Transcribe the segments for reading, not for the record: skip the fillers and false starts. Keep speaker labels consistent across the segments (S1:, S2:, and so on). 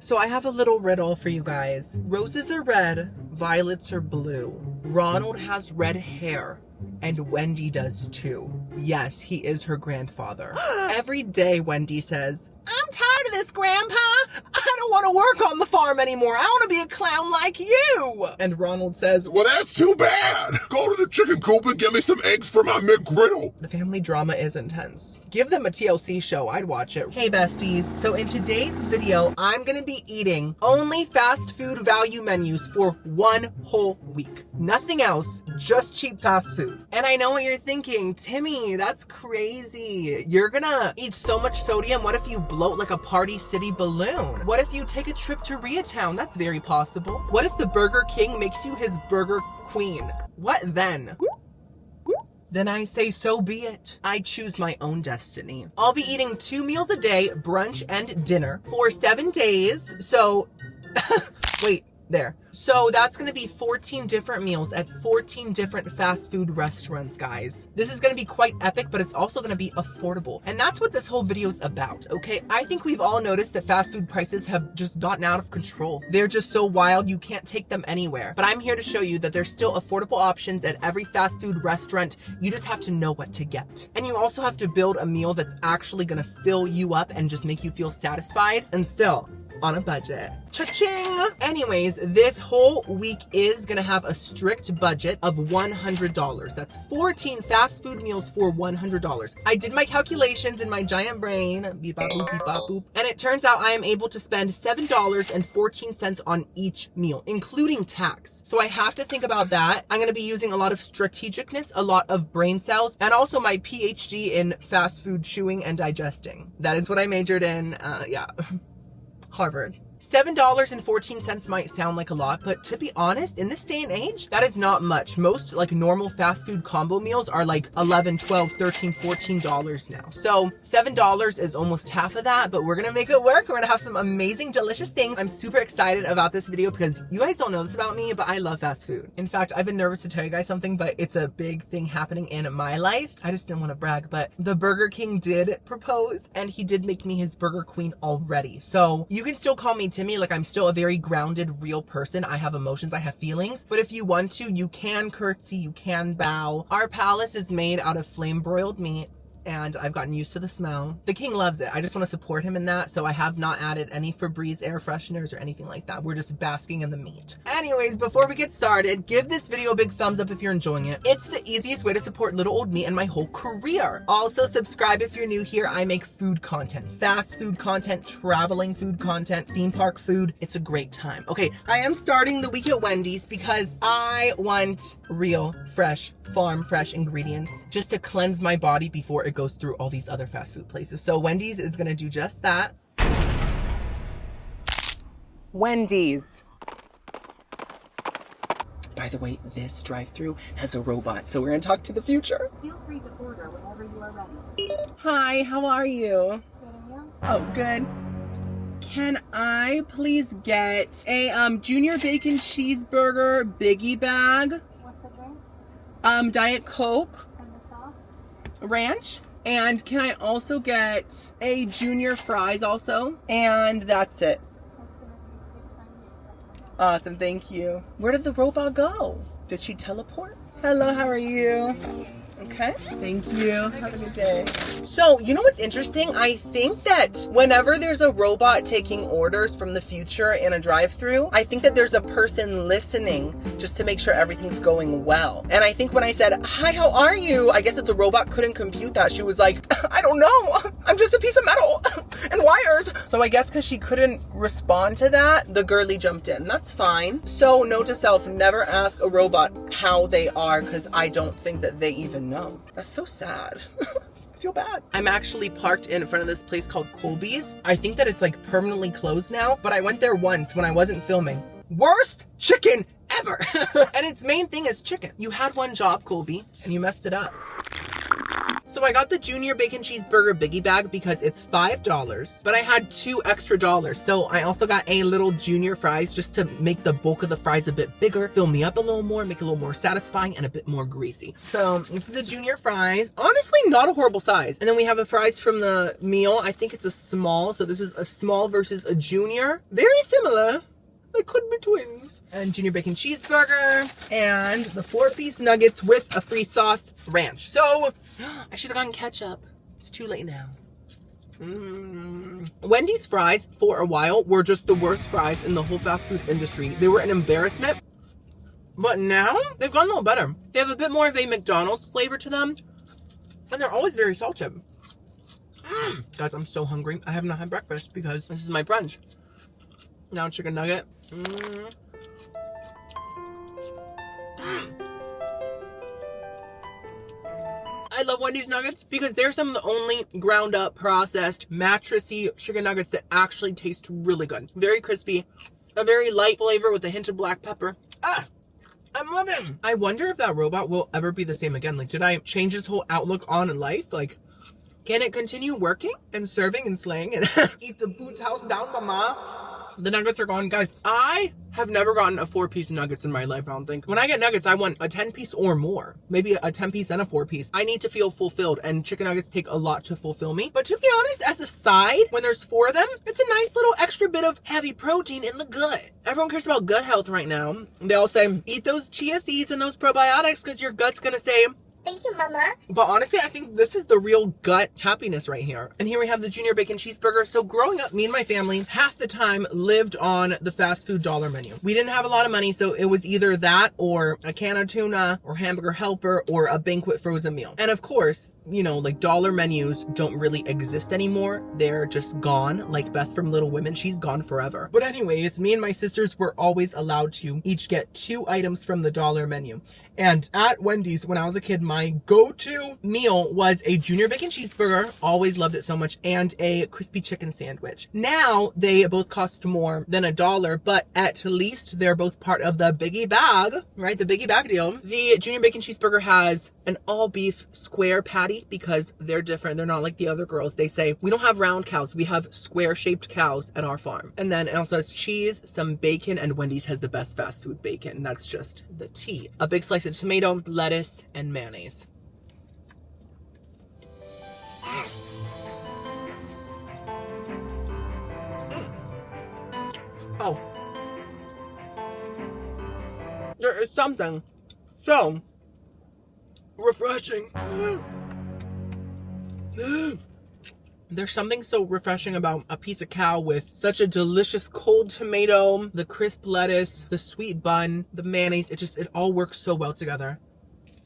S1: So I have a little riddle for you guys. Roses are red, violets are blue. Ronald has red hair, and Wendy does too. Yes, he is her grandfather. Every day Wendy says, I'm tired of this, Grandpa. I don't want to work on the farm anymore. I want to be a clown like you. And Ronald says,
S2: well, that's too bad. Go to the chicken coop and get me some eggs for my McGriddle.
S1: The family drama is intense. Give them a TLC show. I'd watch it. Hey, besties. So in today's video, I'm going to be eating only fast food value menus for 1 whole week. Nothing else, just cheap fast food. And I know what you're thinking. Timmy, that's crazy. You're going to eat so much sodium. What if you bloat like a Party City balloon? What if you take a trip to Koreatown? That's very possible. What if the Burger King makes you his burger queen? What then? Then I say so be it. I choose my own destiny. I'll be eating 2 meals a day, brunch and dinner, for 7 days. So, wait, there. So that's gonna be 14 different meals at 14 different fast food restaurants, guys. This is gonna be quite epic, but it's also gonna be affordable. And that's what this whole video is about, okay? I think we've all noticed that fast food prices have just gotten out of control. They're just so wild, you can't take them anywhere. But I'm here to show you that there's still affordable options at every fast food restaurant. You just have to know what to get. And you also have to build a meal that's actually gonna fill you up and just make you feel satisfied and still on a budget. Cha-ching! Anyways, this whole week is gonna have a strict budget of $100. That's 14 fast food meals for $100. I did my calculations in my giant brain, beep bop boop, beep bop boop, and it turns out I am able to spend $7.14 on each meal, including tax. So I have to think about that. I'm gonna be using a lot of strategicness, a lot of brain cells, and also my PhD in fast food chewing and digesting. That is what I majored in, yeah. Harvard. $7.14 might sound like a lot, but to be honest, in this day and age, that is not much. Most like normal fast food combo meals are like $11, $12, $13, $14 now. So $7 is almost half of that, but we're gonna make it work. We're gonna have some amazing, delicious things. I'm super excited about this video because you guys don't know this about me, but I love fast food. In fact, I've been nervous to tell you guys something, but it's a big thing happening in my life. I just didn't want to brag, but the Burger King did propose and he did make me his burger queen already. So you can still call me Timmy, like I'm still a very grounded, real person. I have emotions, I have feelings, but if you want to, you can curtsy, you can bow. Our palace is made out of flame broiled meat, and I've gotten used to the smell. The king loves it. I just want to support him in that, so I have not added any Febreze air fresheners or anything like that. We're just basking in the meat. Anyways, before we get started, give this video a big thumbs up if you're enjoying it. It's the easiest way to support Little Old Me and my whole career. Also, subscribe if you're new here. I make food content, fast food content, traveling food content, theme park food. It's a great time. Okay, I am starting the week at Wendy's because I want real, fresh, farm fresh ingredients just to cleanse my body before it goes through all these other fast food places. So Wendy's is gonna do just that. Wendy's. By the way, this drive-thru has a robot, so we're gonna talk to the future.
S3: Feel free to order whenever you are ready.
S1: Hi, how are you?
S3: Good, and you?
S1: Oh, good. Can I please get a junior bacon cheeseburger biggie bag?
S3: What's the drink?
S1: Diet Coke,
S3: And the sauce?
S1: ranch, and can I also get a junior fries also? And that's it.
S3: That's gonna be $6.98.
S1: Awesome, thank you. Where did the robot go? Did she teleport? Hello, how are you? Okay, thank you. Have a good day. So, you know what's interesting? I think that whenever there's a robot taking orders from the future in a drive-thru, I think that there's a person listening just to make sure everything's going well. And I think when I said, hi, how are you? I guess that the robot couldn't compute that. She was like, I don't know. I'm just a piece of metal and wires. So I guess because she couldn't respond to that, the girly jumped in. That's fine. So note to self, never ask a robot how they are because I don't think that they even know. That's so sad. I feel bad. I'm actually parked in front of this place called Culvers. I think that it's like permanently closed now, but I went there once when I wasn't filming. Worst chicken ever. And its main thing is chicken. You had one job, Colby, and you messed it up. So I got the Junior Bacon Cheeseburger Biggie Bag because it's $5, but I had $2 extra. So I also got a little junior fries just to make the bulk of the fries a bit bigger, fill me up a little more, make it a little more satisfying and a bit more greasy. So this is the junior fries. Honestly, not a horrible size. And then we have the fries from the meal. I think it's a small. So this is a small versus a junior. Very similar. They could be twins. And Junior Bacon Cheeseburger. And the 4-piece nuggets with a free sauce ranch. So I should have gotten ketchup. It's too late now. Wendy's fries for a while were just the worst fries in the whole fast food industry. They were an embarrassment. But now they've gotten a little better. They have a bit more of a McDonald's flavor to them. And they're always very salted. Guys, I'm so hungry. I have not had breakfast because this is my brunch. Now chicken nugget. I love Wendy's nuggets because they're some of the only ground up, processed, mattressy chicken nuggets that actually taste really good. Very crispy, a very light flavor with a hint of black pepper. I'm loving. I wonder if that robot will ever be the same again. Like, did I change its whole outlook on life? Like, can it continue working and serving and slaying and eat the boots house down, mama? The nuggets are gone. Guys, I have never gotten a 4-piece nuggets in my life, I don't think. When I get nuggets, I want a 10-piece or more. Maybe a 10-piece and a 4-piece. I need to feel fulfilled, and chicken nuggets take a lot to fulfill me. But to be honest, as a side, when there's 4 of them, it's a nice little extra bit of heavy protein in the gut. Everyone cares about gut health right now. They all say, eat those chia seeds and those probiotics because your gut's gonna say,
S4: thank you, Mama.
S1: but honestly, I think this is the real gut happiness right here. And here we have the Junior Bacon Cheeseburger. So growing up, me and my family, half the time lived on the fast food dollar menu. We didn't have a lot of money, so it was either that or a can of tuna or hamburger helper or a banquet frozen meal. And of course, you know, like dollar menus don't really exist anymore. They're just gone. Like Beth from Little Women, she's gone forever. But anyways, me and my sisters were always allowed to each get 2 items from the dollar menu. And at Wendy's, when I was a kid, my go-to meal was a Junior Bacon Cheeseburger. Always loved it so much. And a crispy chicken sandwich. Now, they both cost more than $1, but at least they're both part of the Biggie Bag, right? The Biggie Bag deal. The Junior Bacon Cheeseburger has an all-beef square patty because they're different. They're not like the other girls. They say, we don't have round cows. We have square-shaped cows at our farm. And then it also has cheese, some bacon, and Wendy's has the best fast food bacon. That's just the tea. A big slice of tomato, lettuce, and mayonnaise. Oh. There is something so refreshing. There's something so refreshing about a piece of cow with such a delicious cold tomato, the crisp lettuce, the sweet bun, the mayonnaise. It all works so well together.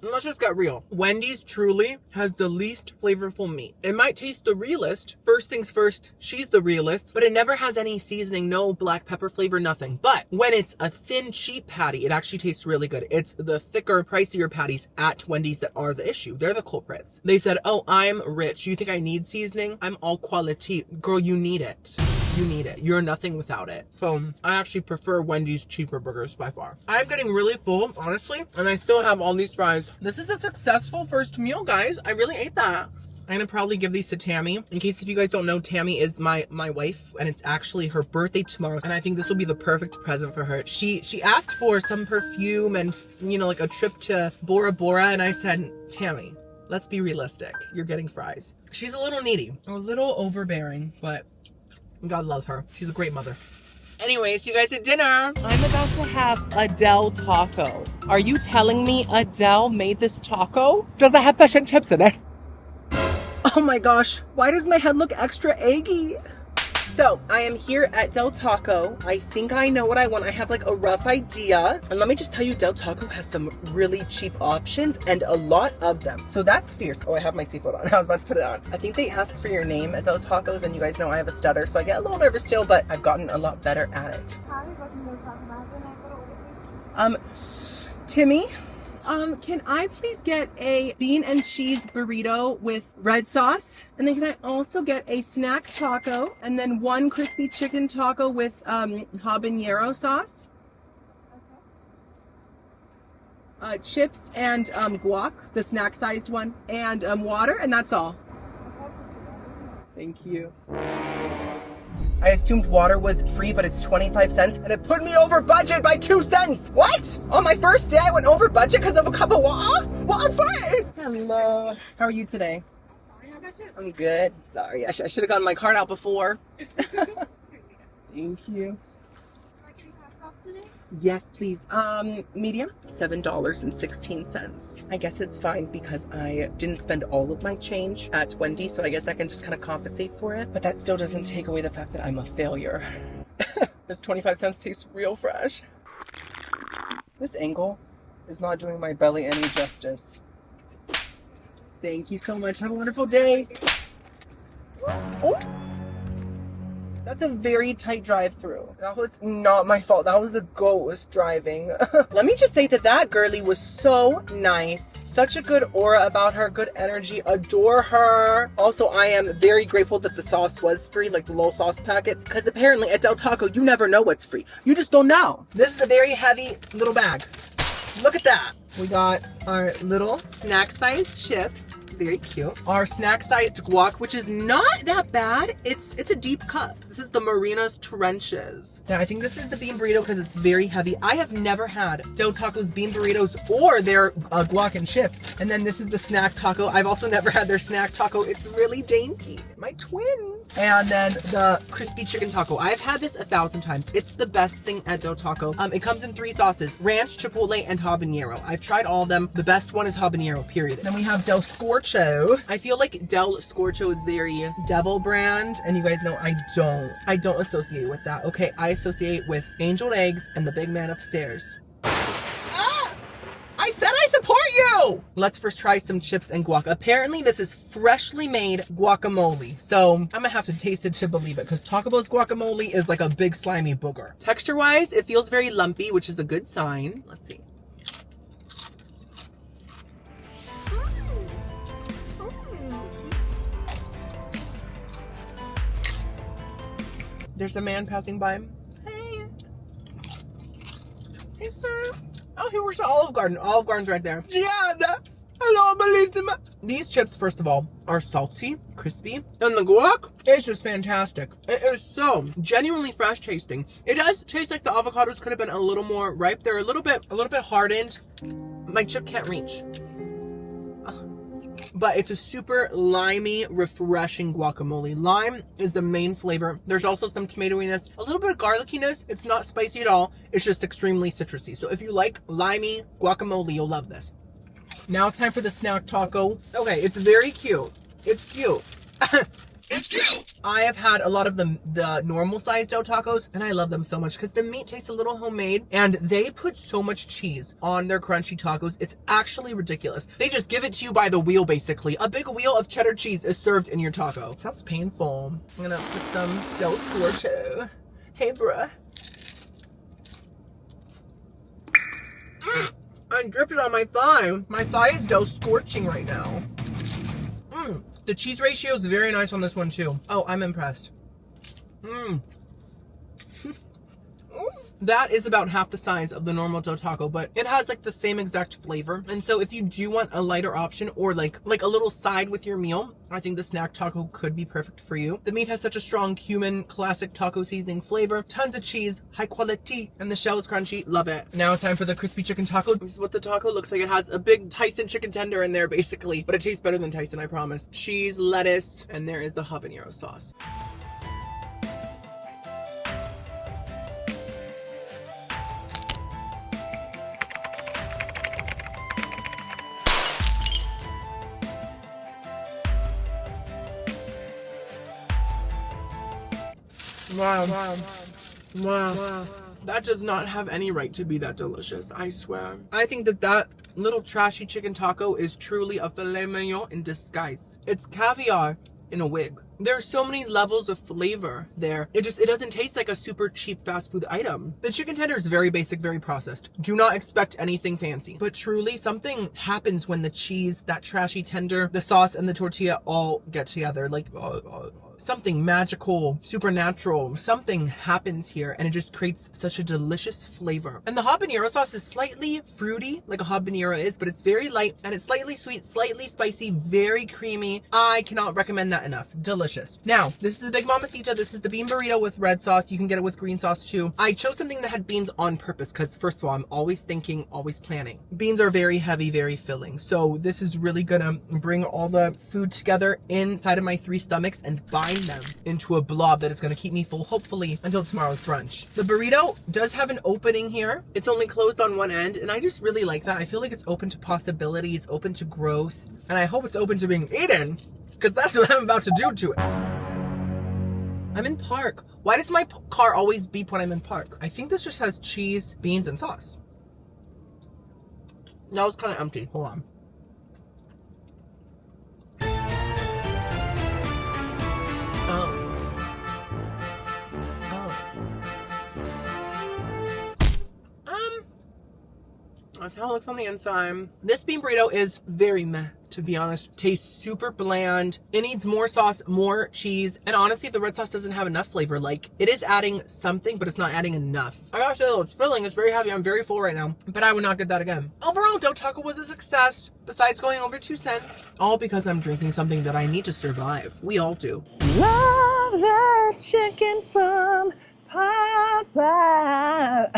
S1: And let's just get real. Wendy's truly has the least flavorful meat. It might taste the realest. First things first, she's the realest, but it never has any seasoning, no black pepper flavor, nothing. But when it's a thin, cheap patty, it actually tastes really good. It's the thicker, pricier patties at Wendy's that are the issue. They're the culprits. They said, oh, I'm rich. You think I need seasoning? I'm all quality. Girl, you need it. You need it. You're nothing without it. So I actually prefer Wendy's cheaper burgers by far. I'm getting really full, honestly, and I still have all these fries. This is a successful first meal, guys. I really ate that. I'm gonna probably give these to Tammy. In case if you guys don't know, Tammy is my wife, and it's actually her birthday tomorrow. And I think this will be the perfect present for her. She asked for some perfume and, you know, like a trip to Bora Bora, and I said, Tammy, let's be realistic. You're getting fries. She's a little needy, a little overbearing, but God love her. She's a great mother. Anyways, you guys at dinner. I'm about to have Adele taco. Are you telling me Adele made this taco? Does it have fish and chips in it? Oh my gosh, why does my head look extra eggy? So, I am here at Del Taco. I think I know what I want. I have like a rough idea. And let me just tell you, Del Taco has some really cheap options and a lot of them. So that's fierce. Oh, I have my seafood on. I was about to put it on. I think they ask for your name at Del Tacos, and you guys know I have a stutter, so I get a little nervous still, but I've gotten a lot better at it.
S3: Hi, welcome to the Taco Bell. Can I put it over, please?
S1: Timmy, can I please get a bean and cheese burrito with red sauce? And then can I also get a snack taco and then one crispy chicken taco with habanero sauce? chips and guac, the snack-sized one, and water, and that's all. Thank you. I assumed water was free, but it's 25 cents, and it put me over budget by 2 cents. What? On my first day, I went over budget because of a cup of water? Water's free! Hello. How are you today? I'm good. Sorry, I should have gotten my card out before. Thank you. Yes, please. Medium? $7.16. I guess it's fine because I didn't spend all of my change at Wendy, so I guess I can just kind of compensate for it. But that still doesn't take away the fact that I'm a failure. This 25 cents tastes real fresh. This angle is not doing my belly any justice. Thank you so much. Have a wonderful day. Oh. That's a very tight drive-through. That was not my fault. That was a ghost driving. Let me just say that girlie was so nice. Such a good aura about her, good energy. Adore her. Also, I am very grateful that the sauce was free, like the low sauce packets, because apparently at Del Taco, you never know what's free. You just don't know. This is a very heavy little bag. Look at that. We got our little snack-sized chips. Very cute. Our snack-sized guac, which is not that bad. It's a deep cup. This is the Marina's Trenches. Now, I think this is the bean burrito because it's very heavy. I have never had Del Taco's bean burritos or their guac and chips. And then this is the snack taco. I've also never had their snack taco. It's really dainty. My twin. And then the crispy chicken taco. I've had this 1,000 times. It's the best thing at Del Taco. It comes in 3 sauces: ranch, chipotle, and habanero. I've tried all of them. The best one is habanero, period. Then we have Del Scorcho. I feel like Del Scorcho is very devil brand, and you guys know I don't associate with that. Okay, I associate with Angel Eggs and the big man upstairs. I said I support you! Let's first try some chips and guac. Apparently this is freshly made guacamole. So I'm gonna have to taste it to believe it because Taco Bell's guacamole is like a big slimy booger. Texture wise, it feels very lumpy, which is a good sign. Let's see. There's a man passing by. Hey. Hey, sir. Oh, here was the Olive Garden. Olive Garden's right there. Giada. Hello, bellissima. These chips, first of all, are salty, crispy. And the guac is just fantastic. It is so genuinely fresh tasting. It does taste like the avocados could have been a little more ripe. They're a little bit hardened. My chip can't reach. But it's a super limey, refreshing guacamole. Lime is the main flavor. There's also some tomatoiness, a little bit of garlickiness. It's not spicy at all. It's just extremely citrusy. So if you like limey guacamole, you'll love this. Now it's time for the snack taco. Okay, it's very cute. It's cute. It's cute. I have had a lot of the normal sized Del Tacos, and I love them so much because the meat tastes a little homemade, and they put so much cheese on their crunchy tacos. It's actually ridiculous. They just give it to you by the wheel, basically. A big wheel of cheddar cheese is served in your taco. Sounds painful. I'm gonna put some Del Scorcho. Hey, bruh. I dripped it on my thigh. My thigh is Del Scorching right now. The cheese ratio is very nice on this one too. Oh, I'm impressed. That is about half the size of the normal Del Taco, but it has like the same exact flavor. And so if you do want a lighter option or like a little side with your meal, I think the snack taco could be perfect for you. The meat has such a strong cumin classic taco seasoning flavor, tons of cheese, high quality, and the shell is crunchy. Love it. Now it's time for the crispy chicken taco. This is what the taco looks like. It has a big Tyson chicken tender in there basically, but it tastes better than Tyson, I promise. Cheese, lettuce, and there is the habanero sauce. Wow. That does not have any right to be that delicious, I swear. I think that little trashy chicken taco is truly a filet mignon in disguise. It's caviar in a wig. There are so many levels of flavor there. It doesn't taste like a super cheap fast food item. The chicken tender is very basic, very processed. Do not expect anything fancy. But truly, something happens when the cheese, that trashy tender, the sauce, and the tortilla all get together. Like, something magical, supernatural, something happens here, and it just creates such a delicious flavor. And the habanero sauce is slightly fruity, like a habanero is, but it's very light, and it's slightly sweet, slightly spicy, very creamy. I cannot recommend that enough. Delicious. Now, this is the Big Mamacita. This is the bean burrito with red sauce. You can get it with green sauce too. I chose something that had beans on purpose because, first of all, I'm always thinking, always planning. Beans are very heavy, very filling. So this is really gonna bring all the food together inside of my 3 stomachs and bind them into a blob that is gonna keep me full, hopefully, until tomorrow's brunch. The burrito does have an opening here. It's only closed on one end, and I just really like that. I feel like it's open to possibilities, open to growth, and I hope it's open to being eaten, because that's what I'm about to do to it. I'm in park. Why does my car always beep when I'm in park? I think this just has cheese, beans, and sauce. Now it's kind of empty. Hold on. That's how it looks on the inside. This bean burrito is very meh, to be honest. Tastes super bland. It needs more sauce, more cheese, and honestly, the red sauce doesn't have enough flavor. Like, it is adding something, but it's not adding enough. I gotta say though, it's filling, it's very heavy, I'm very full right now, but I would not get that again. Overall, Dough Taco was a success, besides going over 2 cents. All because I'm drinking something that I need to survive. We all do. Love that chicken from Popeyes.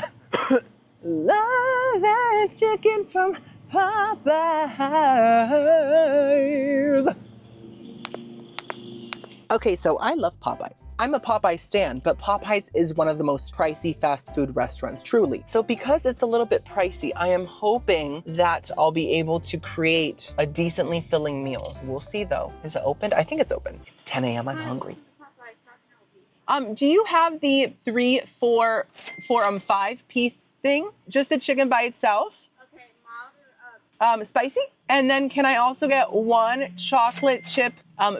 S1: Love that chicken from Popeyes. Okay, so I love Popeyes. I'm a Popeyes stan, but Popeyes is one of the most pricey fast food restaurants, truly. So because it's a little bit pricey, I am hoping that I'll be able to create a decently filling meal. We'll see though. Is it open? I think it's open. It's 10 a.m. I'm hungry. Do you have the 3, 4, 5-piece thing? Just the chicken by itself?
S3: Okay, mild or
S1: spicy? And then can I also get 1 chocolate chip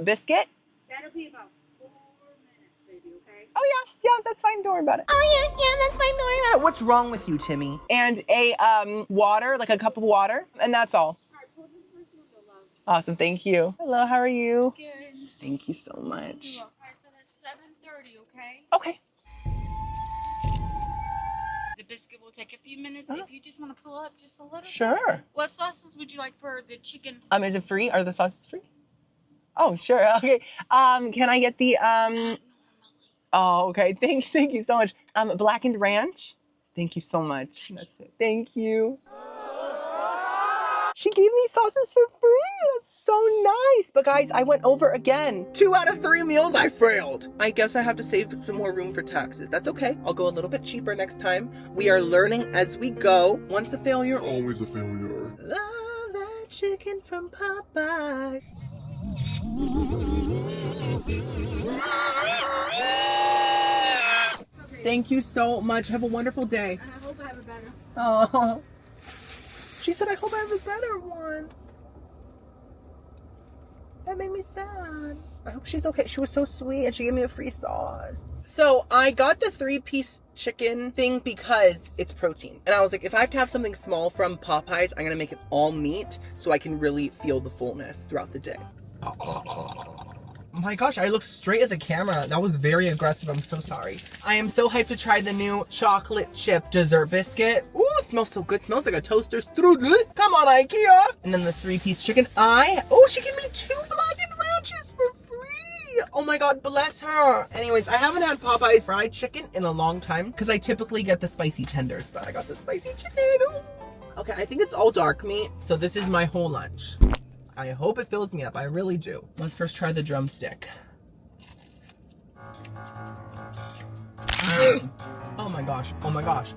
S1: biscuit?
S3: That'll be about 4 minutes, baby, okay?
S1: Oh yeah, that's fine, don't worry about it. Oh yeah, that's fine, don't worry about it. What's wrong with you, Timmy? And a water, like a cup of water, and that's all.
S3: All right, pull this first window, love.
S1: Awesome, thank you. Hello, how are you?
S3: Good.
S1: Thank you so much.
S3: All right, so that's 7:30, okay?
S1: Okay.
S3: The biscuit will take a few minutes. If you just want to pull up just a little.
S1: Sure.
S3: What sauces would you like for the chicken?
S1: Is it free? Are the sauces free? Oh, sure. Okay. Can I get the Oh, okay. Thank you so much. Blackened ranch. Thank you so much. That's it. Thank you. She gave me sauces for free. That's so nice. But guys, I went over again. 2 out of 3 meals I failed. I guess I have to save some more room for taxes. That's okay. I'll go a little bit cheaper next time. We are learning as we go. Once a failure,
S2: Always a failure.
S1: love that chicken from Popeyes. Thank you so much. Have a wonderful day.
S3: And I hope I have a better.
S1: Oh. She said, I hope I have a better one. That made me sad. I hope she's okay. She was so sweet and she gave me a free sauce. So I got the 3-piece chicken thing because it's protein. And I was like, if I have to have something small from Popeyes, I'm gonna make it all meat so I can really feel the fullness throughout the day. Oh my gosh, I looked straight at the camera. That was very aggressive. I'm so sorry. I am so hyped to try the new chocolate chip dessert biscuit. Ooh, it smells so good. It smells like a toaster strudel. Come on, IKEA. And then the 3-piece chicken. Oh, she gave me 2 blackened ranches for free. Oh my God, bless her. Anyways, I haven't had Popeyes fried chicken in a long time because I typically get the spicy tenders, but I got the spicy chicken. Ooh. Okay, I think it's all dark meat. So this is my whole lunch. I hope it fills me up. I really do. Let's first try the drumstick. Oh my gosh. Oh my gosh.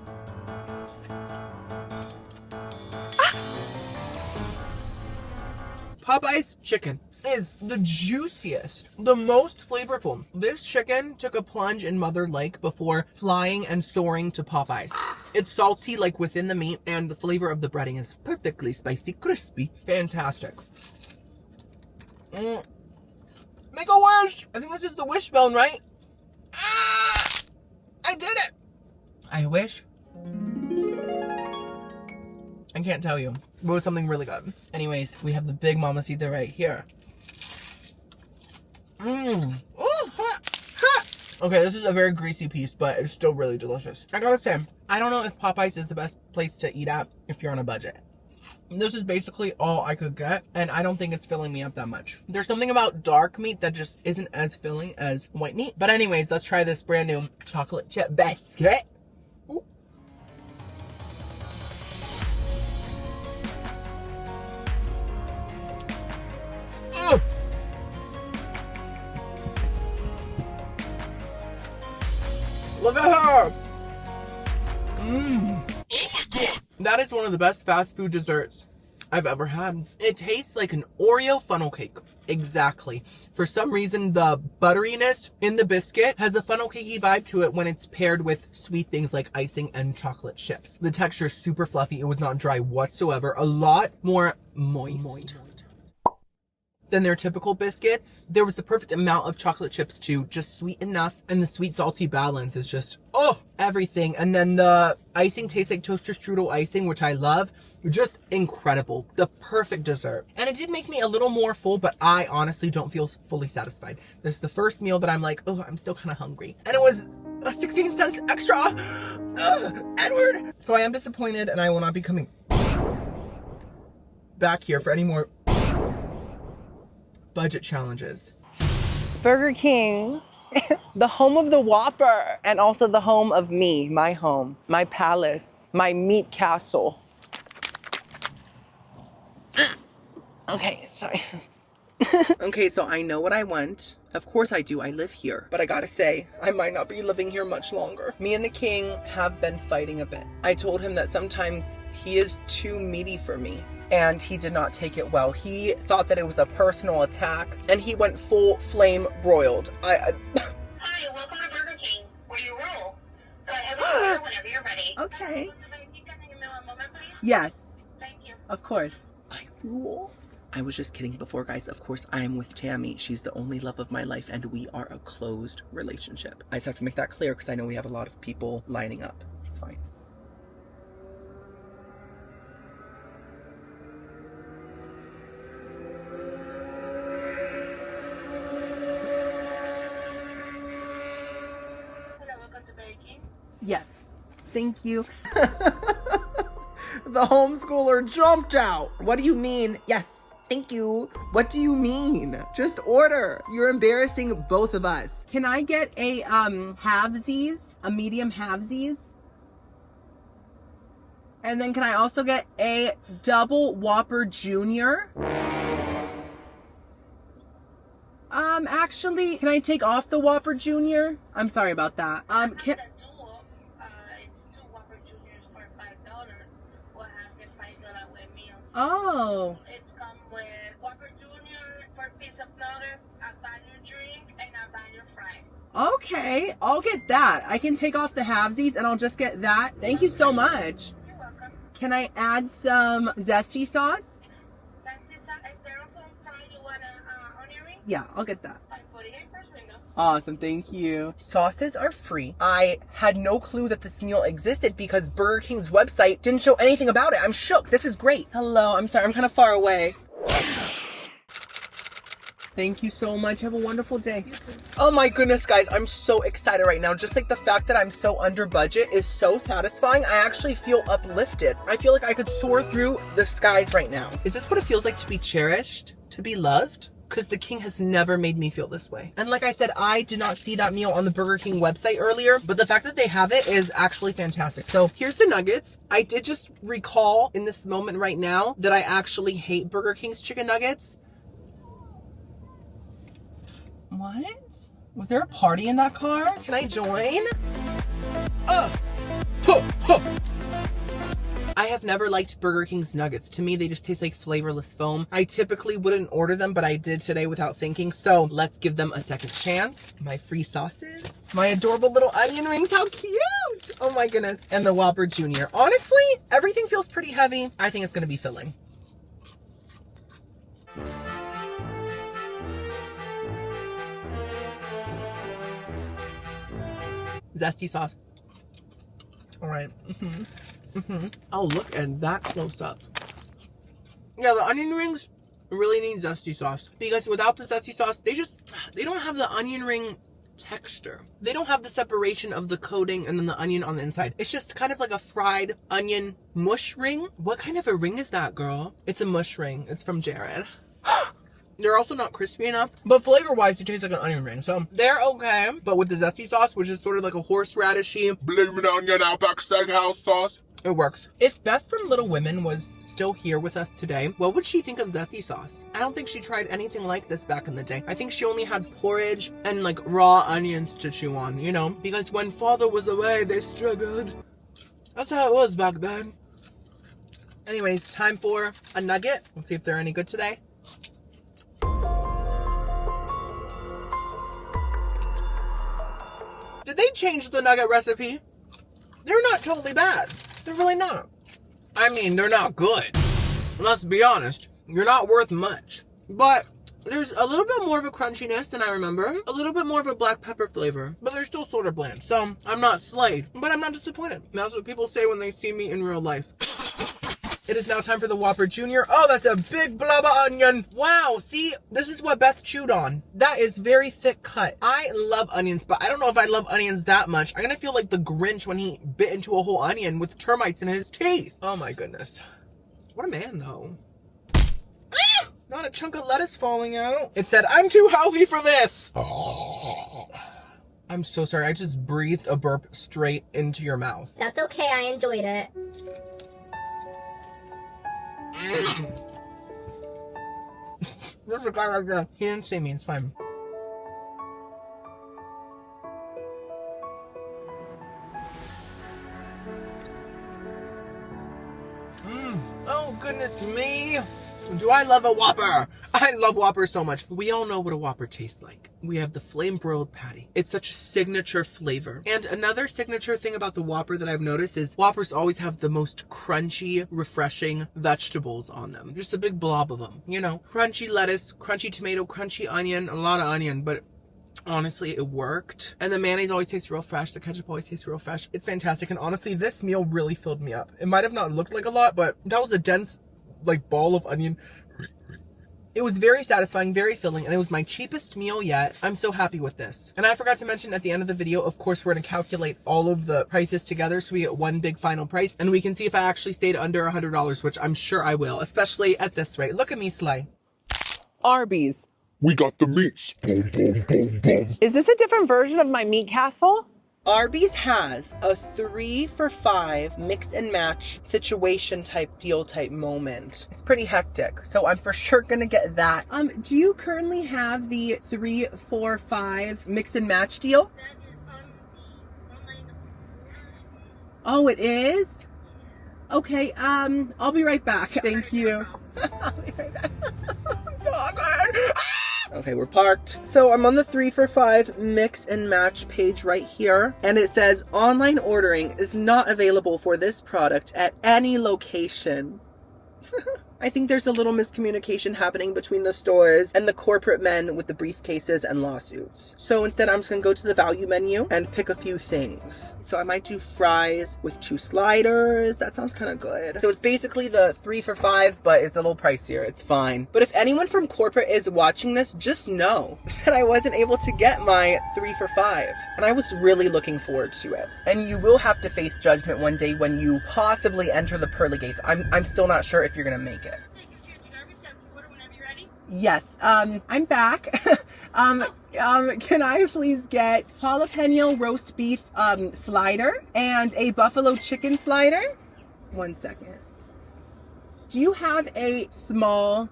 S1: Popeyes chicken is the juiciest, the most flavorful. This chicken took a plunge in Mother Lake before flying and soaring to Popeyes. It's salty like within the meat, and the flavor of the breading is perfectly spicy, crispy. Fantastic. Make a wish. I think this is the wishbone, right? I did it. I wish. I can't tell you. It was something really good. Anyways, we have the big mamacita right here. Okay, this is a very greasy piece, but it's still really delicious. I gotta say, I don't know if Popeyes is the best place to eat at if you're on a budget. This is basically all I could get, and I don't think it's filling me up that much. There's something about dark meat that just isn't as filling as white meat. But anyways, let's try this brand new chocolate chip biscuit. Ooh. Oh. Look at her! Mmm.
S2: Oh my god!
S1: That is one of the best fast food desserts I've ever had. It tastes like an Oreo funnel cake. Exactly. For some reason, the butteriness in the biscuit has a funnel cakey vibe to it when it's paired with sweet things like icing and chocolate chips. The texture is super fluffy. It was not dry whatsoever. A lot more moist than their typical biscuits. There was the perfect amount of chocolate chips too, just sweet enough, and the sweet salty balance is just, oh, everything. And then the icing tastes like toaster strudel icing, which I love. Just incredible. The perfect dessert. And it did make me a little more full, but I honestly don't feel fully satisfied. This is the first meal that I'm like, oh, I'm still kind of hungry. And it was 16 cents extra. Edward. So I am disappointed, and I will not be coming back here for any more budget challenges.
S4: Burger King, the home of the Whopper, and also the home of me, my home, my palace, my meat castle. Okay, sorry. Okay, so I know what I want. Of course I do, I live here. But I gotta say, I might not be living here much longer. Me and the king have been fighting a bit. I told him that sometimes he is too meaty for me, and he did not take it well. He thought that it was a personal attack, and he went full flame broiled.
S5: Hi, welcome to Burger King, where you roll. So I have a order whenever you're ready.
S4: Okay.
S5: Moment, please.
S4: Yes,
S5: Thank you.
S4: of course. I rule. I was just kidding before, guys. Of course, I am with Tammy. She's the only love of my life, and we are a closed relationship. I just have to make that clear because I know we have a lot of people lining up. It's fine.
S5: Hello, welcome to Burger King.
S4: Yes. Thank you. The homeschooler jumped out. What do you mean? Yes. Thank you. What do you mean? Just order. You're embarrassing both of us. Can I get a halvesies? A medium halvesies? And then can I also get a double Whopper Junior? Actually, can I take off the Whopper Junior? I'm sorry about that. Can
S5: It's two Whopper Juniors for $5. We'll have the $5 with meal.
S4: Oh.
S5: It comes with Whopper Junior, 4-piece of nuggets, a value drink, and a value fry.
S4: Okay, I'll get that. I can take off the halvesies and I'll just get that. Thank you so much.
S5: You're welcome.
S4: Can I add some zesty sauce?
S5: Is there a phone fry you want an onion ring?
S4: Yeah, I'll get that.
S5: $5.48 first window.
S4: Awesome, thank you. Sauces are free. I had no clue that this meal existed because Burger King's website didn't show anything about it. I'm shook. This is great. Hello, I'm sorry, I'm kind of far away. Thank you so much. Have a wonderful day. Oh my goodness, guys. I'm so excited right now. Just like the fact that I'm so under budget is so satisfying. I actually feel uplifted. I feel like I could soar through the skies right now. Is this what it feels like to be cherished? To be loved? Because the king has never made me feel this way. And like I said, I did not see that meal on the Burger King website earlier, but the fact that they have it is actually fantastic. So here's the nuggets. I did just recall in this moment right now that I actually hate Burger King's chicken nuggets. What? Was there a party in that car? Can I join? I have never liked Burger King's nuggets. To me, they just taste like flavorless foam. I typically wouldn't order them, but I did today without thinking. So let's give them a second chance. My free sauces. My adorable little onion rings. How cute. Oh my goodness. And the Whopper Junior. Honestly, everything feels pretty heavy. I think it's going to be filling. Zesty sauce. All right. Oh, look at that close up. Yeah, the onion rings really need zesty sauce because without the zesty sauce, they don't have the onion ring
S1: texture. They don't have the separation of the coating and then the onion on the inside. It's just kind of like a fried onion mush ring. What kind of a ring is that, girl? It's a mush ring. It's from Jared. They're also not crispy enough, but flavor-wise, it tastes like an onion ring. So they're okay, but with the zesty sauce, which is sort of like a horseradishy,
S2: Blazing onion Outback Steakhouse sauce.
S1: it works. If Beth from Little Women was still here with us today, what would she think of zesty sauce? I don't think she tried anything like this back in the day. I think she only had porridge and like raw onions to chew on, you know? Because when father was away, they struggled. That's how it was back then. Anyways, time for a nugget. Let's see if they're any good today. Did they change the nugget recipe? They're not totally bad. They're really not. I mean, they're not good. Let's be honest. You're not worth much. But there's a little bit more of a crunchiness than I remember. A little bit more of a black pepper flavor. But they're still sort of bland. So, I'm not slayed. But I'm not disappointed. That's what people say when they see me in real life. It is now time for the Whopper Jr. Oh, that's a big blob of onion. Wow, see, this is what Beth chewed on. That is very thick cut. I love onions, but I don't know if I love onions that much. I'm gonna feel like the Grinch when he bit into a whole onion with termites in his teeth. Oh my goodness. What a man, though. Ah! Not a chunk of lettuce falling out. It said, I'm too healthy for this. I'm so sorry. I just breathed a burp straight into your mouth.
S3: That's okay, I enjoyed it.
S1: There's a guy right there. He didn't see me. It's fine. Oh, goodness me. Do I love a Whopper? I love Whopper so much. We all know what a Whopper tastes like. We have the flame broiled patty. It's such a signature flavor. And another signature thing about the Whopper that I've noticed is Whoppers always have the most crunchy, refreshing vegetables on them. Just a big blob of them, you know. Crunchy lettuce, crunchy tomato, crunchy onion, a lot of onion, but honestly, it worked. And the mayonnaise always tastes real fresh. The ketchup always tastes real fresh. It's fantastic. And honestly, this meal really filled me up. It might have not looked like a lot, but that was a dense, like, ball of onion. It was very satisfying, very filling, and it was my cheapest meal yet. I'm so happy with this. And I forgot to mention at the end of the video, of course, we're going to calculate all of the prices together so we get one big final price, and we can see if I actually stayed under $100, which I'm sure I will, especially at this rate. Look at me slay. Arby's.
S2: We got the meats. Boom, boom, boom, boom.
S4: Is this a different version of my meat castle? Arby's has a 3 for $5 mix and match situation type deal type moment. It's pretty hectic, so I'm for sure gonna get that. Do you currently have the 3 for $5 mix and match deal?
S5: That is on the online.
S4: Oh, it is? Okay, I'll be right back. Thank you. I'll be right back. I'm so awkward. Ah! Okay, we're parked. So I'm on the 3 for $5 mix and match page right here. And it says online ordering is not available for this product at any location. I think there's a little miscommunication happening between the stores and the corporate men with the briefcases and lawsuits. So instead, I'm just gonna go to the value menu and pick a few things. So I might do fries with 2 sliders. That sounds kind of good. So it's basically the 3 for $5, but it's a little pricier. It's fine. But if anyone from corporate is watching this, just know that I wasn't able to get my 3 for $5. And I was really looking forward to it. And you will have to face judgment one day when you possibly enter the pearly gates. I'm still not sure if you're gonna make it. Yes, I'm back. Can I please get jalapeno roast beef slider and a buffalo chicken slider? 1 second. Do you have a small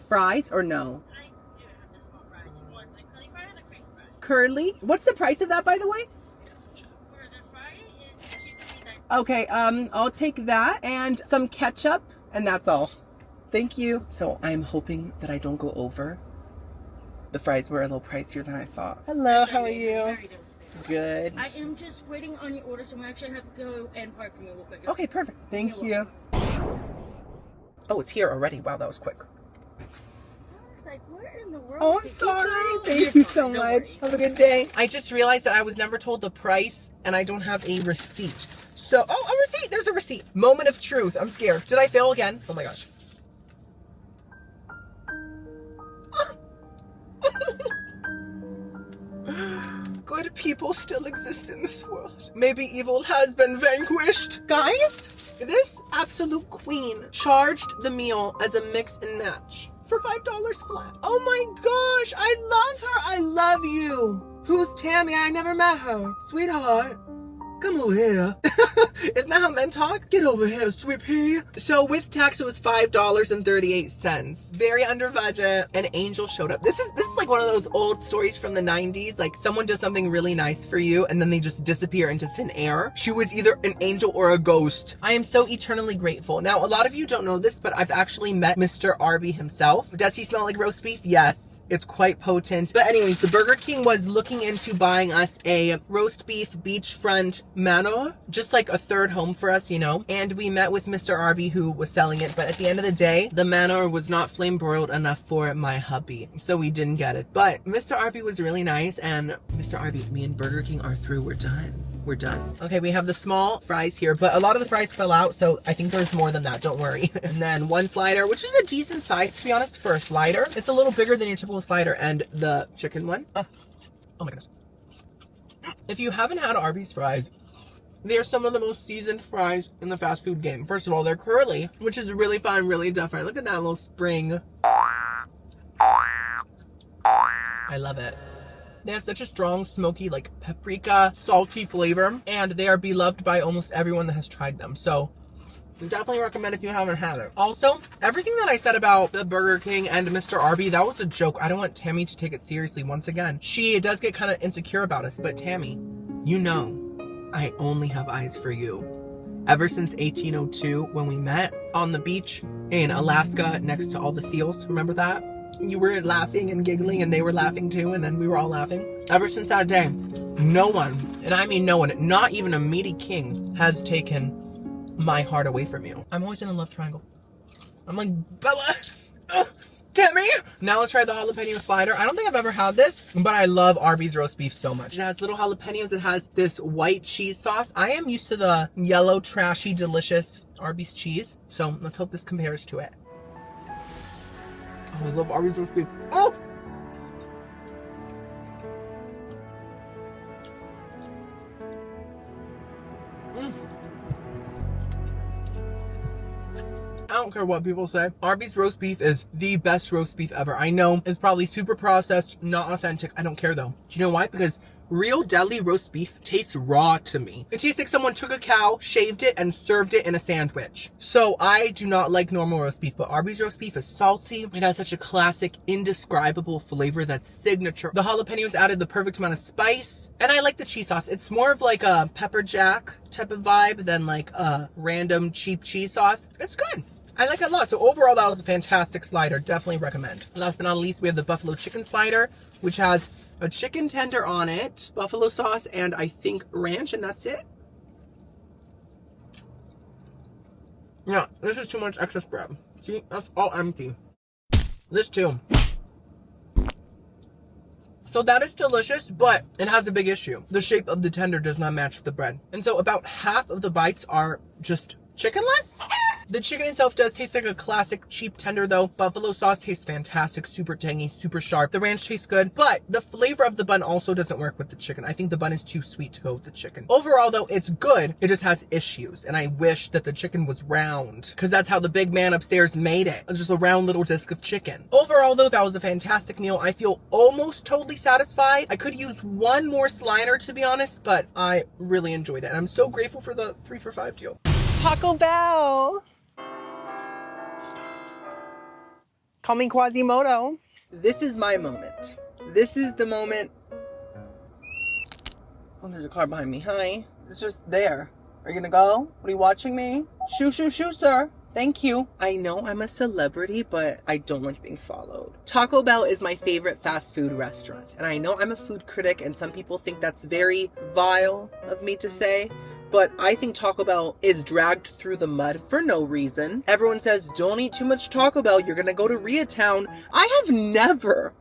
S4: fries or no?
S5: I do have the small fries. You want the curly fry or the cream fry?
S4: Curly? What's the price of that, by the way?
S5: For the fry, it's $2.69.
S4: Okay, I'll take that and some ketchup, and that's all. Thank you. So I'm hoping that I don't go over. The fries were a little pricier than I thought. Hello, how are you?
S5: Very good.
S4: Good.
S5: I am just waiting on your order, so I actually have to go and park for me real quick.
S4: Okay, perfect. Thank you. Oh, it's here already. Wow, that was quick.
S5: I was like, where in the world?
S4: Oh, I'm
S5: did you
S4: sorry.
S5: go?
S4: Thank you so
S5: Don't
S4: much.
S5: worry.
S4: Have a good day. I just realized that I was never told the price and I don't have a receipt. So, a receipt. There's a receipt. Moment of truth. I'm scared. Did I fail again? Oh my gosh.
S1: people still exist in this world. Maybe evil has been vanquished. Guys, this absolute queen charged the meal as a mix and match for $5 flat. Oh my gosh, I love her. I love you. Who's Tammy? I never met her. Sweetheart, come over here. Isn't that how men talk? Get over here, sweet pea. So with tax, it was $5.38. Very under budget. An angel showed up. This is like one of those old stories from the 90s. Like someone does something really nice for you and then they just disappear into thin air. She was either an angel or a ghost. I am so eternally grateful. Now, a lot of you don't know this, but I've actually met Mr. Arby himself. Does he smell like roast beef? Yes. It's quite potent. But anyways, the Burger King was looking into buying us a roast beef beachfront manor, just like a third home for us, you know. And we met with Mr. Arby who was selling it. But at the end of the day, the manor was not flame broiled enough for my hubby. So we didn't get it. But Mr. Arby was really nice. And Mr. Arby, me and Burger King are through. We're done. We're done. Okay, we have the small fries here, but a lot of the fries fell out, so I think there's more than that, don't worry. And then one slider, which is a decent size, to be honest, for a slider. It's a little bigger than your typical slider. And the chicken one. Oh my goodness. If you haven't had Arby's fries, they're some of the most seasoned fries in the fast food game. First of all, they're curly, which is really fun, really different. Look at that little spring. I love it. They have such a strong, smoky, like paprika, salty flavor, and they are beloved by almost everyone that has tried them. So definitely recommend if you haven't had it. Also, everything that I said about the Burger King and Mr. Arby, that was a joke. I don't want Tammy to take it seriously once again. She does get kind of insecure about us, but Tammy, you know, I only have eyes for you. Ever since 1802, when we met on the beach in Alaska next to all the seals, remember that? You were laughing and giggling and they were laughing too, and then we were all laughing. Ever since that day, no one, and I mean no one, not even a meaty king, has taken my heart away from you. I'm always in a love triangle. I'm like, Bella, Timmy. Now let's try the jalapeno slider. I don't think I've ever had this, but I love Arby's roast beef so much. It has little jalapenos. It has this white cheese sauce. I am used to the yellow, trashy, delicious Arby's cheese, so let's hope this compares to it. Oh, I love Arby's roast beef. Oh! I don't care what people say. Arby's roast beef is the best roast beef ever. I know it's probably super processed, not authentic. I don't care though. Do you know why? Because real deli roast beef tastes raw to me. It tastes like someone took a cow, shaved it, and served it in a sandwich. So I do not like normal roast beef, but Arby's roast beef is salty. It has such a classic, indescribable flavor that's signature. The jalapenos added the perfect amount of spice, and I like the cheese sauce. It's more of like a pepper jack type of vibe than like a random cheap cheese sauce. It's good. I like it a lot. So overall, that was a fantastic slider. Definitely recommend. Last but not least, we have the buffalo chicken slider, which has a chicken tender on it, buffalo sauce, and I think ranch, and that's it. Yeah, this is too much excess bread. See, that's all empty. This too. So that is delicious, but it has a big issue. The shape of the tender does not match the bread. And so about half of the bites are just chickenless. The chicken itself does taste like a classic cheap tender though. Buffalo sauce tastes fantastic, super tangy, super sharp. The ranch tastes good, but the flavor of the bun also doesn't work with the chicken. I think the bun is too sweet to go with the chicken. Overall though, it's good. It just has issues, and I wish that the chicken was round, because that's how the big man upstairs made it. Just a round little disc of chicken. Overall though, that was a fantastic meal. I feel almost totally satisfied. I could use one more slider to be honest, but I really enjoyed it. And I'm so grateful for the 3 for $5 deal. Taco Bell. Call me Quasimodo. This is my moment. This is the moment. Oh, there's a car behind me. Hi. It's just there. Are you gonna go? What are you watching me? Shoo, shoo, shoo, sir. Thank you. I know I'm a celebrity, but I don't like being followed. Taco Bell is my favorite fast food restaurant. And I know I'm a food critic, and some people think that's very vile of me to say. But I think Taco Bell is dragged through the mud for no reason. Everyone says, don't eat too much Taco Bell. You're going to go to Koreatown. I have never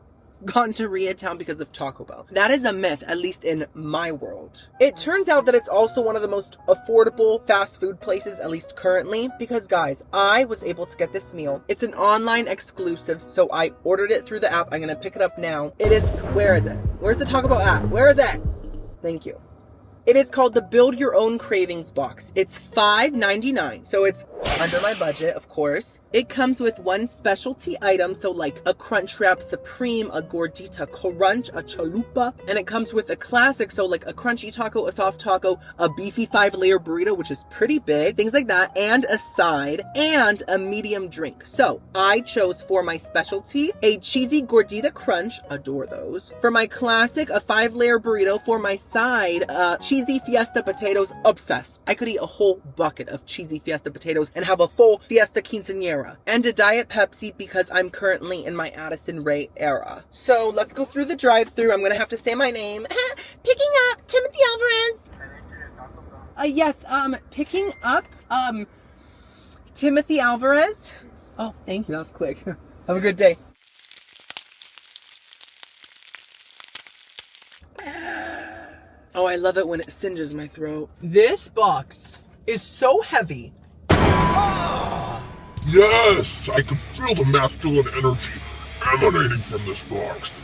S1: gone to Koreatown because of Taco Bell. That is a myth, at least in my world. It turns out that it's also one of the most affordable fast food places, at least currently. Because guys, I was able to get this meal. It's an online exclusive, so I ordered it through the app. I'm going to pick it up now. It is, where is it? Where's the Taco Bell app? Where is it?
S4: Thank you. It is called the Build Your Own Cravings box. It's $5.99, so it's under my budget, of course. It comes with one specialty item, so like a Crunchwrap Supreme, a Gordita Crunch, a Chalupa, and it comes with a classic, so like a crunchy taco, a soft taco, a beefy 5-layer burrito, which is pretty big, things like that, and a side, and a medium drink. So I chose for my specialty a cheesy Gordita Crunch, adore those. For my classic, a 5-layer burrito. For my side, cheesy Fiesta potatoes, obsessed. I could eat a whole bucket of cheesy Fiesta potatoes and have a full Fiesta Quinceañera. And a Diet Pepsi because I'm currently in my Addison Rae era. So let's go through the drive-thru. I'm gonna have to say my name. Picking up Timothy Alvarez. Yes, picking up Timothy Alvarez. Oh, thank you. That was quick. Have a good day. Oh, I love it when it singes my throat.
S1: This box is so heavy.
S2: Yes, I can feel the masculine energy emanating from this box.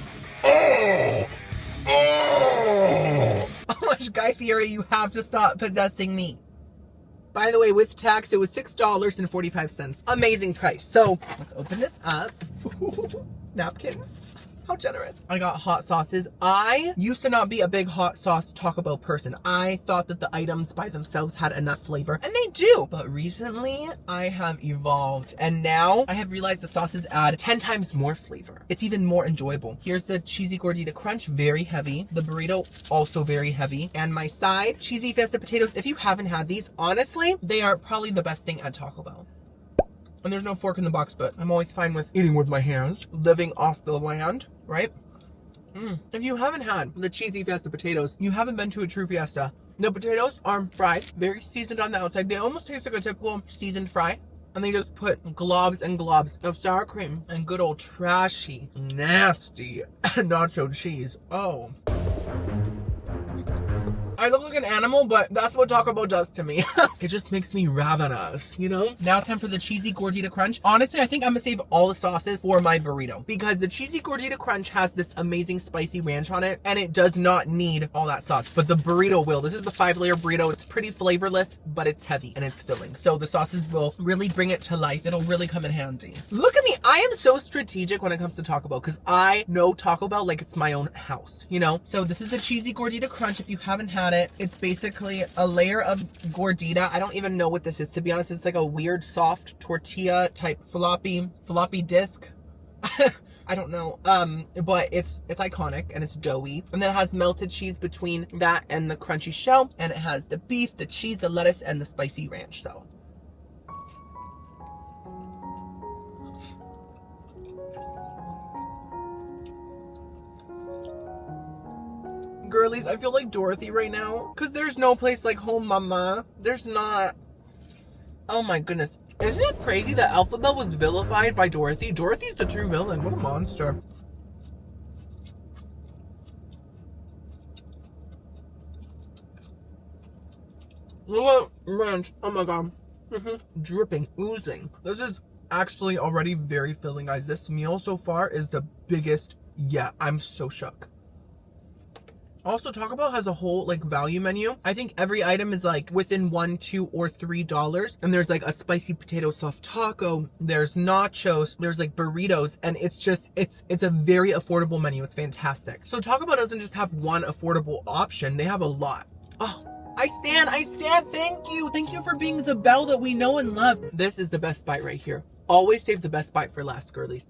S2: Oh! Oh!
S1: Oh my gosh, Guy Fieri, you have to stop possessing me. By the way, with tax, it was $6.45. Amazing price. So let's open this up. Napkins. How generous. I got hot sauces. I used to not be a big hot sauce Taco Bell person. I thought that the items by themselves had enough flavor, and they do. But recently, I have evolved, and now I have realized the sauces add 10 times more flavor. It's even more enjoyable. Here's the cheesy Gordita Crunch, very heavy. The burrito, also very heavy. And my side, cheesy Fiesta potatoes. If you haven't had these, honestly, they are probably the best thing at Taco Bell. And there's no fork in the box, but I'm always fine with eating with my hands, living off the land, right? If you haven't had the cheesy Fiesta potatoes, you haven't been to a true Fiesta. The potatoes are fried, very seasoned on the outside. They almost taste like a typical seasoned fry. And they just put globs and globs of sour cream and good old trashy, nasty nacho cheese. Oh. I look like an animal, but that's what Taco Bell does to me. It just makes me ravenous, you know? Now it's time for the cheesy Gordita Crunch. Honestly, I think I'm gonna save all the sauces for my burrito because the cheesy Gordita Crunch has this amazing spicy ranch on it and it does not need all that sauce, but the burrito will. This is the 5-layer burrito. It's pretty flavorless, but it's heavy and it's filling. So the sauces will really bring it to life. It'll really come in handy. Look at me. I am so strategic when it comes to Taco Bell because I know Taco Bell like it's my own house, you know? So this is the cheesy Gordita Crunch if you haven't had it. It's basically a layer of gordita. I don't even know what this is, to be honest. It's like a weird soft tortilla type floppy disc. I don't know. But it's iconic and it's doughy. And then it has melted cheese between that and the crunchy shell. And it has the beef, the cheese, the lettuce, and the spicy ranch. So girlies, I feel like Dorothy right now because there's no place like home, mama. There's not. Oh my goodness. Isn't it crazy that Alphabet was vilified by Dorothy? Dorothy's the true villain. What a monster. Look at ranch. Oh my god. Dripping, oozing. This is actually already very filling, guys. This meal so far is the biggest yet. I'm so shook. Also, Taco Bell has a whole like value menu. I think every item is like within $1, $2, or $3. And there's like a spicy potato soft taco. There's nachos. There's like burritos. And it's just, it's a very affordable menu. It's fantastic. So Taco Bell doesn't just have one affordable option. They have a lot. Oh, I stand. Thank you. Thank you for being the Bell that we know and love. This is the best bite right here. Always save the best bite for last, girlies.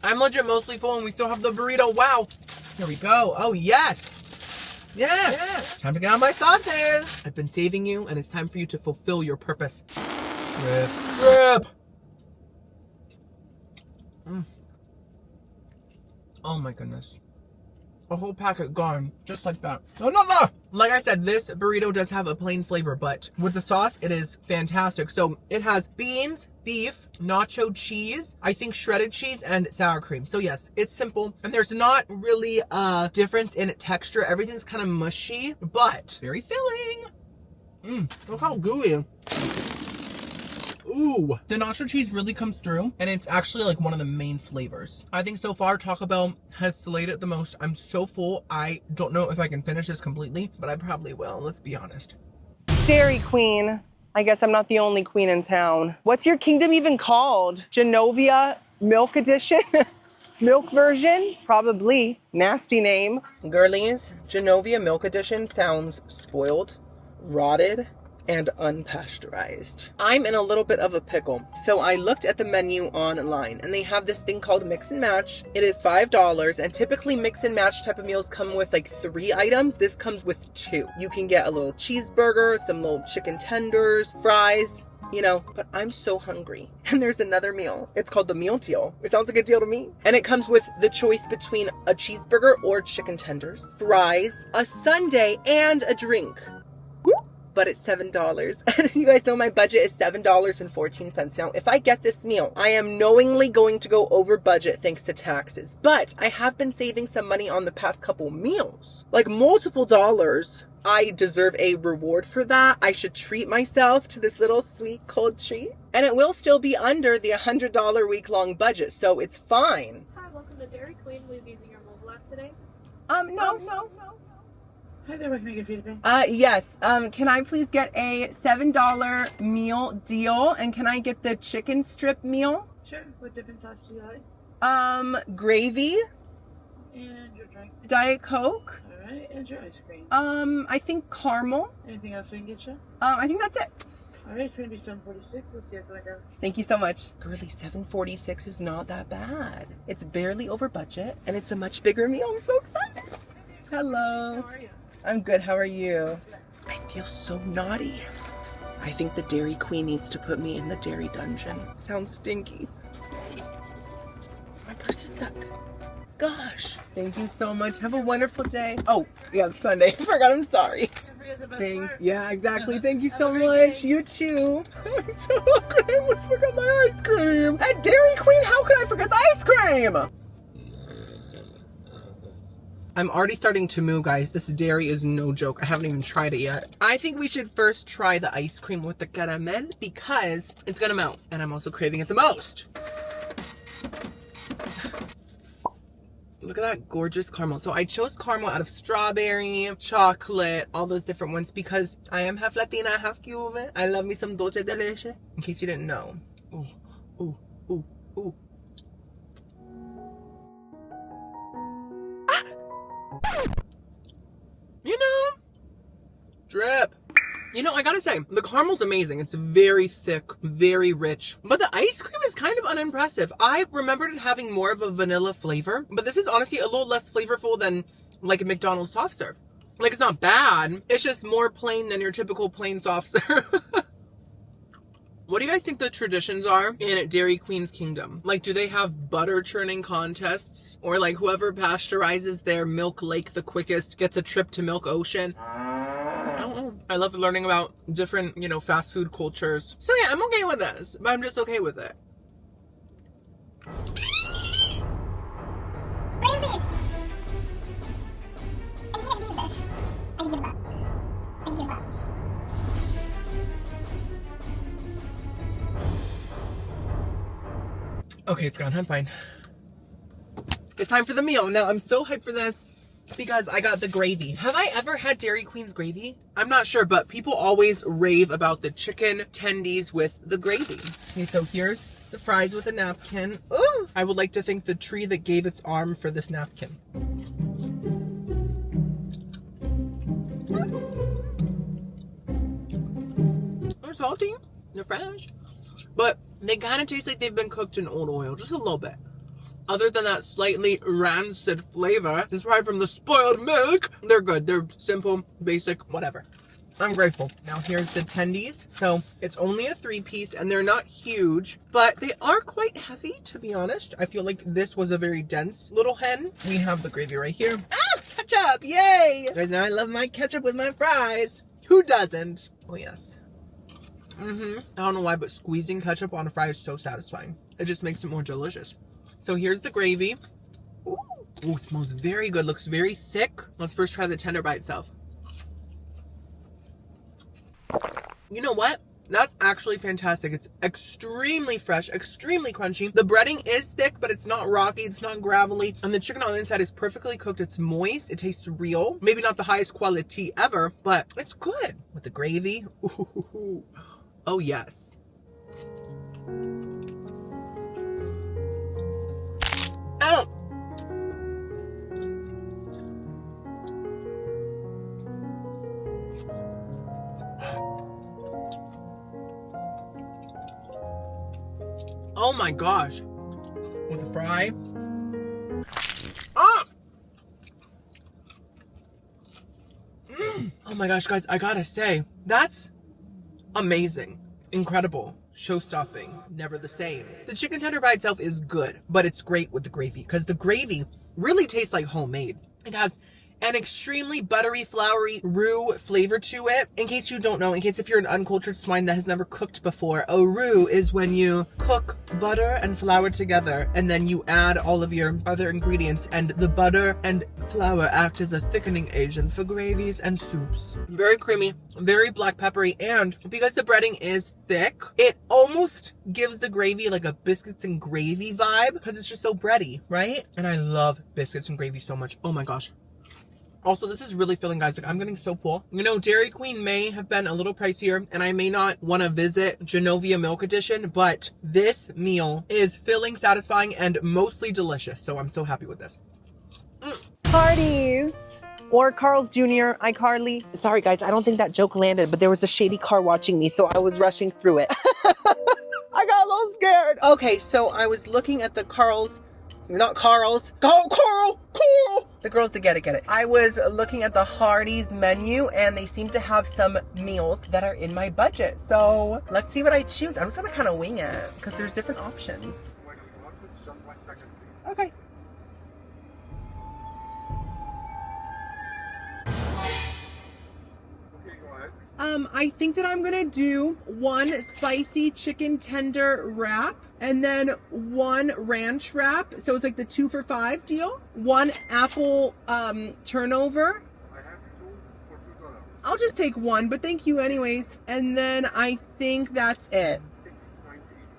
S1: I'm legit mostly full and we still have the burrito. Wow. Here we go. Oh, yes. Yes. Time to get on my sauces. I've been saving you and it's time for you to fulfill your purpose. Rip. Oh my goodness. A whole packet gone, just like that. No. Like I said, this burrito does have a plain flavor, but with the sauce, it is fantastic. So it has beans, beef, nacho cheese, I think shredded cheese, and sour cream. So yes, it's simple, and there's not really a difference in texture. Everything's kind of mushy, but very filling. Look how gooey.
S4: Ooh, the nacho cheese really comes through, and it's actually like one of the main flavors. I think so far Taco Bell has slayed it the most. I'm so full. I don't know if I can finish this completely, but I probably will. Let's be honest. Dairy Queen. I guess I'm not the only queen in town. What's your kingdom even called? Genovia Milk Edition? Milk version? Probably. Nasty name. Girlies, Genovia Milk Edition sounds spoiled, rotted, and unpasteurized. I'm in a little bit of a pickle. So I looked at the menu online and they have this thing called mix and match. It is $5 and typically mix and match type of meals come with like 3 items. This comes with 2. You can get a little cheeseburger, some little chicken tenders, fries, you know, but I'm so hungry. And there's another meal. It's called the meal deal. It sounds like a deal to me. And it comes with the choice between a cheeseburger or chicken tenders, fries, a sundae, and a drink. But it's $7. You guys know my budget is $7.14. Now, if I get this meal, I am knowingly going to go over budget thanks to taxes. But I have been saving some money on the past couple meals, like multiple dollars. I deserve a reward for that. I should treat myself to this little sweet cold treat. And it will still be under the $100 week-long budget, so it's fine.
S3: Hi, welcome to Dairy Queen. Will you be using your mobile app today?
S4: No.
S3: Hi there, what can I get for you today?
S4: Yes. Can I please get a $7 meal deal? And can I get the chicken strip meal?
S3: Sure. What different sauce do you like?
S4: Gravy,
S3: And your drink.
S4: Diet Coke.
S3: All right, and your ice cream.
S4: I think caramel.
S3: Anything else we can get you?
S4: I think that's it.
S3: All right, it's going to be $7.46. We'll see you at the window.
S4: Thank you so much. Girly, $7.46 is not that bad. It's barely over budget, and it's a much bigger meal. I'm so excited. Hello.
S3: How are you?
S4: I'm good. How are you? I feel so naughty. I think the Dairy Queen needs to put me in the dairy dungeon. Sounds stinky. My purse is stuck. Gosh. Thank you so much. Have a wonderful day. Oh, yeah, it's Sunday. I forgot. I'm sorry. Yeah, exactly. Thank you so much. You too. I'm so hungry. I almost forgot my ice cream. At Dairy Queen, how could I forget the ice cream? I'm already starting to moo, guys. This dairy is no joke. I haven't even tried it yet. I think we should first try the ice cream with the caramel because it's gonna melt. And I'm also craving it the most. Look at that gorgeous caramel. So I chose caramel out of strawberry, chocolate, all those different ones because I am half Latina, half Cuban. I love me some dulce de leche. In case you didn't know. Ooh, ooh, ooh, ooh. You know, drip. You know, I gotta say, the caramel's amazing. It's very thick, very rich. But the ice cream is kind of unimpressive. I remembered it having more of a vanilla flavor, but this is honestly a little less flavorful than like a McDonald's soft serve. Like, it's not bad. It's just more plain than your typical plain soft serve. What do you guys think the traditions are in Dairy Queen's kingdom? Like, do they have butter churning contests? Or like whoever pasteurizes their milk lake the quickest gets a trip to Milk Ocean? I don't know. I love learning about different, you know, fast food cultures. So yeah, I'm okay with this, but I'm just okay with it. Okay, it's gone. I'm fine. It's time for the meal. Now, I'm so hyped for this because I got the gravy. Have I ever had Dairy Queen's gravy? I'm not sure, but people always rave about the chicken tendies with the gravy. Okay, so here's the fries with a napkin. Ooh! I would like to thank the tree that gave its arm for this napkin. They're salty. They're fresh. But they kind of taste like they've been cooked in old oil, just a little bit. Other than that slightly rancid flavor, this is probably from the spoiled milk. They're good. They're simple, basic, whatever. I'm grateful. Now here's the tendies. So it's only a 3-piece and they're not huge, but they are quite heavy, to be honest. I feel like this was a very dense little hen. We have the gravy right here. Ah, ketchup, yay! You guys know I love my ketchup with my fries. Who doesn't? Oh yes. I don't know why, but squeezing ketchup on a fry is so satisfying. It just makes it more delicious. So here's the gravy. Ooh, ooh, it smells very good. Looks very thick. Let's first try the tender by itself. You know what? That's actually fantastic. It's extremely fresh, extremely crunchy. The breading is thick, but it's not rocky, it's not gravelly. And the chicken on the inside is perfectly cooked. It's moist, it tastes real. Maybe not the highest quality ever, but it's good. With the gravy, ooh, oh yes. Oh! Oh my gosh. With a fry. Ah! Oh my gosh, guys, I gotta say, that's amazing. Incredible. Show-stopping. Never the same. The chicken tender by itself is good, but it's great with the gravy because the gravy really tastes like homemade. It has an extremely buttery, floury roux flavor to it. In case you don't know, in case if you're an uncultured swine that has never cooked before, a roux is when you cook butter and flour together and then you add all of your other ingredients, and the butter and flour act as a thickening agent for gravies and soups. Very creamy, very black peppery, and because the breading is thick, it almost gives the gravy like a biscuits and gravy vibe because it's just so bready, right? And I love biscuits and gravy so much. Oh my gosh. Also, this is really filling, guys. Like, I'm getting so full. You know, Dairy Queen may have been a little pricier, and I may not want to visit Genovia Milk Edition, but this meal is filling, satisfying, and mostly delicious. So I'm so happy with this.
S1: Hardee's. Or Carl's Jr., iCarly. Sorry, guys, I don't think that joke landed, but there was a shady car watching me, so I was rushing through it. I got a little scared. Okay, so I was looking at the not Carl's. Go, Carl! The girls that get it. I was looking at the Hardee's menu, and they seem to have some meals that are in my budget. So let's see what I choose. I'm just gonna kind of wing it because there's different options. Okay. I think that I'm gonna do one spicy chicken tender wrap and then one ranch wrap. So it's like the 2 for $5 deal. One apple turnover. I'll just take one, but thank you anyways. And then I think that's it.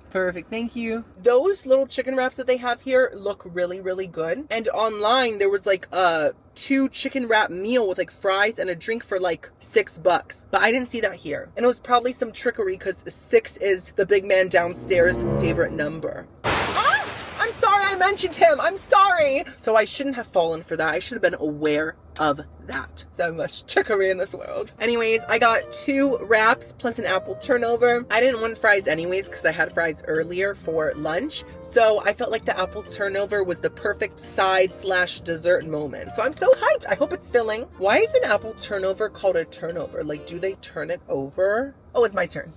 S1: Perfect, thank you. Those little chicken wraps that they have here look really, really good. And online, there was like a 2 chicken wrap meal with like fries and a drink for like $6. But I didn't see that here. And it was probably some trickery because 6 is the big man downstairs' favorite number. Ah! I'm sorry I mentioned him. I'm sorry. So I shouldn't have fallen for that. I should have been aware of that. So much trickery in this world. Anyways, I got 2 wraps plus an apple turnover. I didn't want fries anyways because I had fries earlier for lunch. So I felt like the apple turnover was the perfect side/dessert moment. So I'm so hyped. I hope it's filling. Why is an apple turnover called a turnover? Like, do they turn it over? Oh, it's my turn.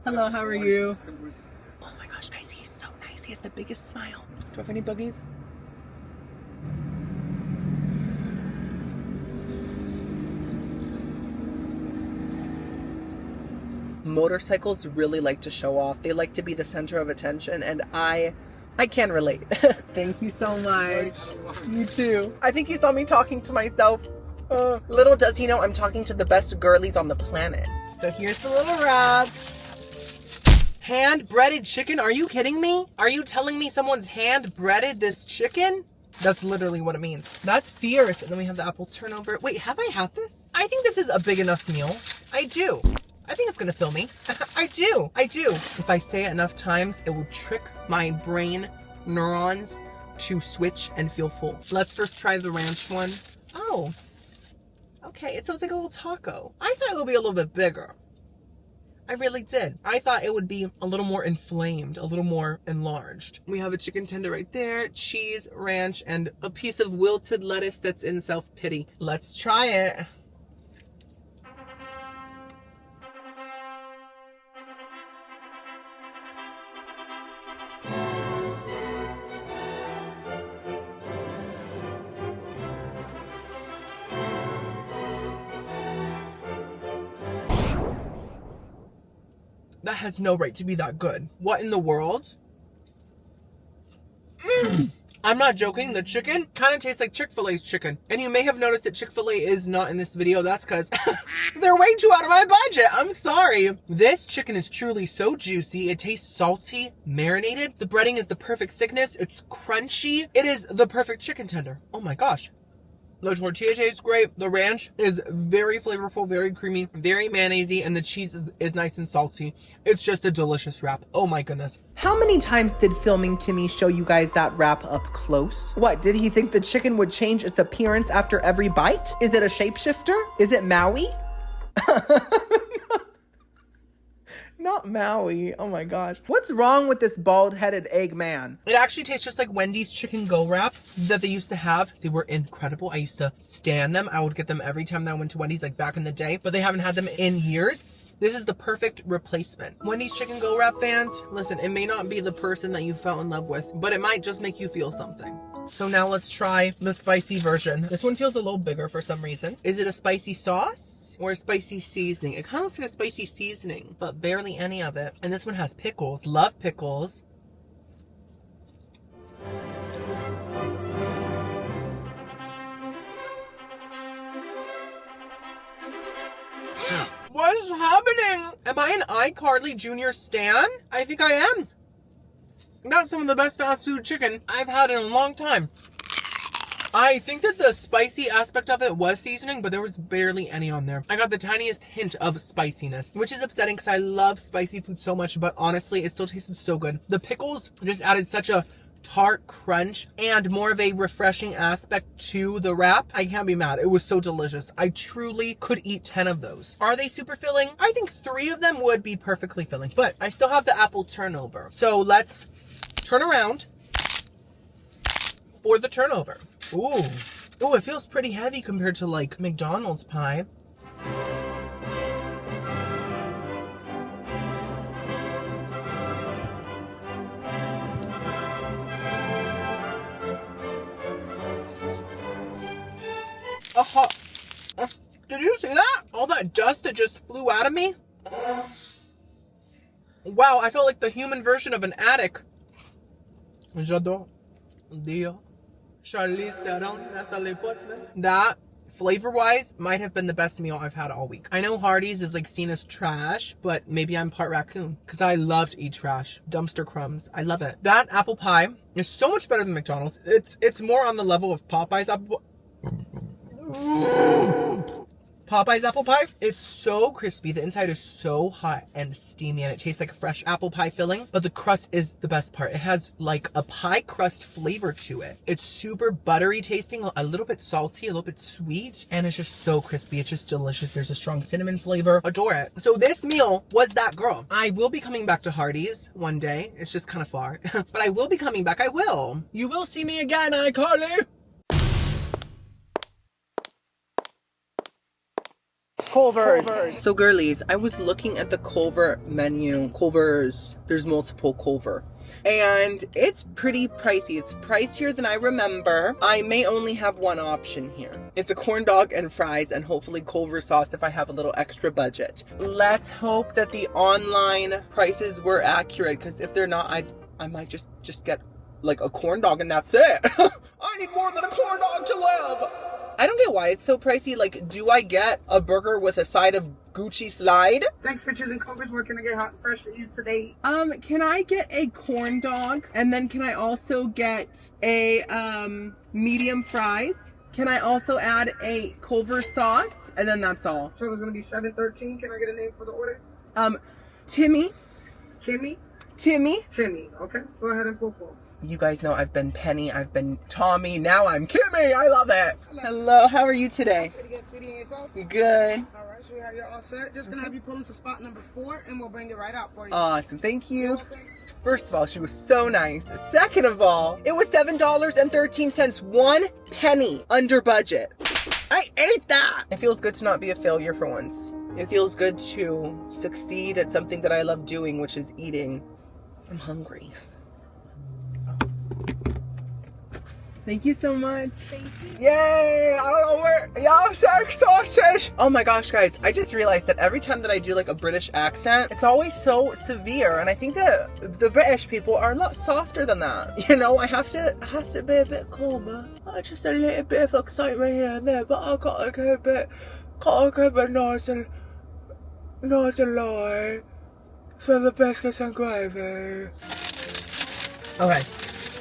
S1: Hello, how are you? Oh my gosh, guys, he's so nice. He has the biggest smile. Do I have any boogies? Motorcycles really like to show off. They like to be the center of attention, and I can relate. Thank you so much. You too. I think you saw me talking to myself. Little does he know I'm talking to the best girlies on the planet. So here's the little wraps. Hand-breaded chicken? Are you kidding me? Are you telling me someone's hand-breaded this chicken? That's literally what it means. That's fierce. And then we have the apple turnover. Wait, have I had this? I think this is a big enough meal. I do. I think it's gonna fill me. I do. If I say it enough times, it will trick my brain neurons to switch and feel full. Let's first try the ranch one. Oh, okay. So it's like a little taco. I thought it would be a little bit bigger. I really did. I thought it would be a little more inflamed, a little more enlarged. We have a chicken tender right there, cheese, ranch, and a piece of wilted lettuce that's in self-pity. Let's try it. That has no right to be that good. What in the world? I'm not joking. The chicken kind of tastes like Chick-fil-A's chicken. And you may have noticed that Chick-fil-A is not in this video. That's because they're way too out of my budget. I'm sorry. This chicken is truly so juicy. It tastes salty, marinated. The breading is the perfect thickness. It's crunchy. It is the perfect chicken tender. Oh my gosh. The tortilla tastes great. The ranch is very flavorful, very creamy, very mayonnaisey, and the cheese is nice and salty. It's just a delicious wrap. Oh my goodness. How many times did filming Timmy show you guys that wrap up close? What, did he think the chicken would change its appearance after every bite? Is it a shapeshifter? Is it Maui? Not Maui. Oh my gosh. What's wrong with this bald-headed egg man? It actually tastes just like Wendy's chicken go wrap that they used to have. They were incredible. I used to stand them. I would get them every time that I went to Wendy's, like back in the day, but they haven't had them in years. This is the perfect replacement. Wendy's chicken go wrap fans, listen, it may not be the person that you fell in love with, but it might just make you feel something. So now let's try the spicy version. This one feels a little bigger for some reason. Is it a spicy sauce? Or a spicy seasoning? It kind of looks like a spicy seasoning, but barely any of it. And this one has pickles. Love pickles. What is happening? Am I an iCarly Jr. stan? I think I am. That's some of the best fast food chicken I've had in a long time. I think that the spicy aspect of it was seasoning, but there was barely any on there. I got the tiniest hint of spiciness, which is upsetting because I love spicy food so much, but honestly, it still tasted so good. The pickles just added such a tart crunch and more of a refreshing aspect to the wrap. I can't be mad. It was so delicious. I truly could eat 10 of those. Are they super filling? I think 3 of them would be perfectly filling, but I still have the apple turnover. So let's turn around for the turnover. Ooh. Ooh, it feels pretty heavy compared to like McDonald's pie. Did you see that? All that dust that just flew out of me? Wow, I felt like the human version of an addict. J'adore. Dio. Charlize Theron, Natalie Portman. That, flavor-wise, might have been the best meal I've had all week. I know Hardee's is like seen as trash, but maybe I'm part raccoon because I love to eat trash. Dumpster crumbs. I love it. That apple pie is so much better than McDonald's. It's more on the level of Popeyes apple Popeyes apple pie. It's so crispy. The inside is so hot and steamy and it tastes like a fresh apple pie filling, but the crust is the best part. It has like a pie crust flavor to it. It's super buttery tasting, a little bit salty, a little bit sweet, and it's just so crispy. It's just delicious. There's a strong cinnamon flavor. Adore it. So this meal was that girl. I will be coming back to Hardee's one day. It's just kind of far, but I will be coming back. I will. You will see me again, iCarly. Culvers. So girlies, I was looking at the Culver menu. Culvers. There's multiple Culver. And it's pretty pricey. It's pricier than I remember. I may only have one option here. It's a corn dog and fries and hopefully Culver sauce if I have a little extra budget. Let's hope that the online prices were accurate, because if they're not, I might just get like a corn dog and that's it. I need more than a corn dog to live. I don't get why it's so pricey. Like, do I get a burger with a side of Gucci slide?
S6: Thanks for choosing Culvers. What can I get hot and fresh for you today?
S1: Can I get a corn dog? And then can I also get a medium fries? Can I also add a Culver sauce? And then that's all.
S6: So it's gonna be 713. Can I get a name for the order?
S1: Timmy.
S6: Kimmy?
S1: Timmy.
S6: Timmy. Okay. Go ahead and pull forward.
S1: You guys know I've been Penny, I've been Tommy, now I'm Kimmy. I love it. Hello, how are you today?
S6: Pretty good, sweetie, and yourself?
S1: Good.
S6: All right, so we have you all set. Just gonna have you pull into spot number 4, and we'll bring it right out for you.
S1: Awesome, thank you. First of all, she was so nice. Second of all, it was $7.13, 1 penny under budget. I ate that. It feels good to not be a failure for once. It feels good to succeed at something that I love doing, which is eating. I'm hungry.
S4: Thank you so much.
S3: Thank you.
S4: Yay! I don't know where. Yeah, I'm so excited. Oh my gosh, guys! I just realized that every time that I do like a British accent, it's always so severe, and I think that the British people are a lot softer than that. You know, I have to be a bit calmer. Just a little bit of excitement here and there, but I gotta go a bit nice and light for the biscuits and gravy. Okay,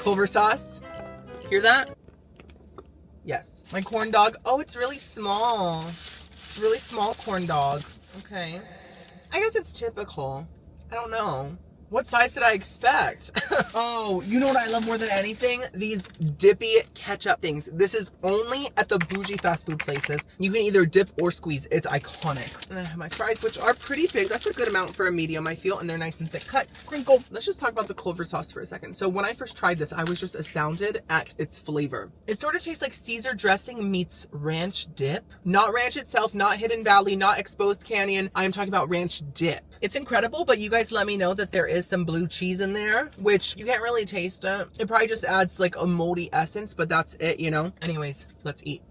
S4: Culver sauce. Hear that? Yes. My corn dog. Oh, it's really small. Really small corn dog. Okay. I guess it's typical. I don't know. What size did I expect? Oh, you know what I love more than anything? These dippy ketchup things. This is only at the bougie fast food places. You can either dip or squeeze. It's iconic. And then I have my fries, which are pretty big. That's a good amount for a medium, I feel. And they're nice and thick cut. Crinkle. Let's just talk about the Culver sauce for a second. So when I first tried this, I was just astounded at its flavor. It sort of tastes like Caesar dressing meets ranch dip. Not ranch itself, not Hidden Valley, not Exposed Canyon. I am talking about ranch dip. It's incredible, but you guys let me know that there is some blue cheese in there, which you can't really taste it. It probably just adds like a moldy essence, but that's it, you know? Anyways, let's eat.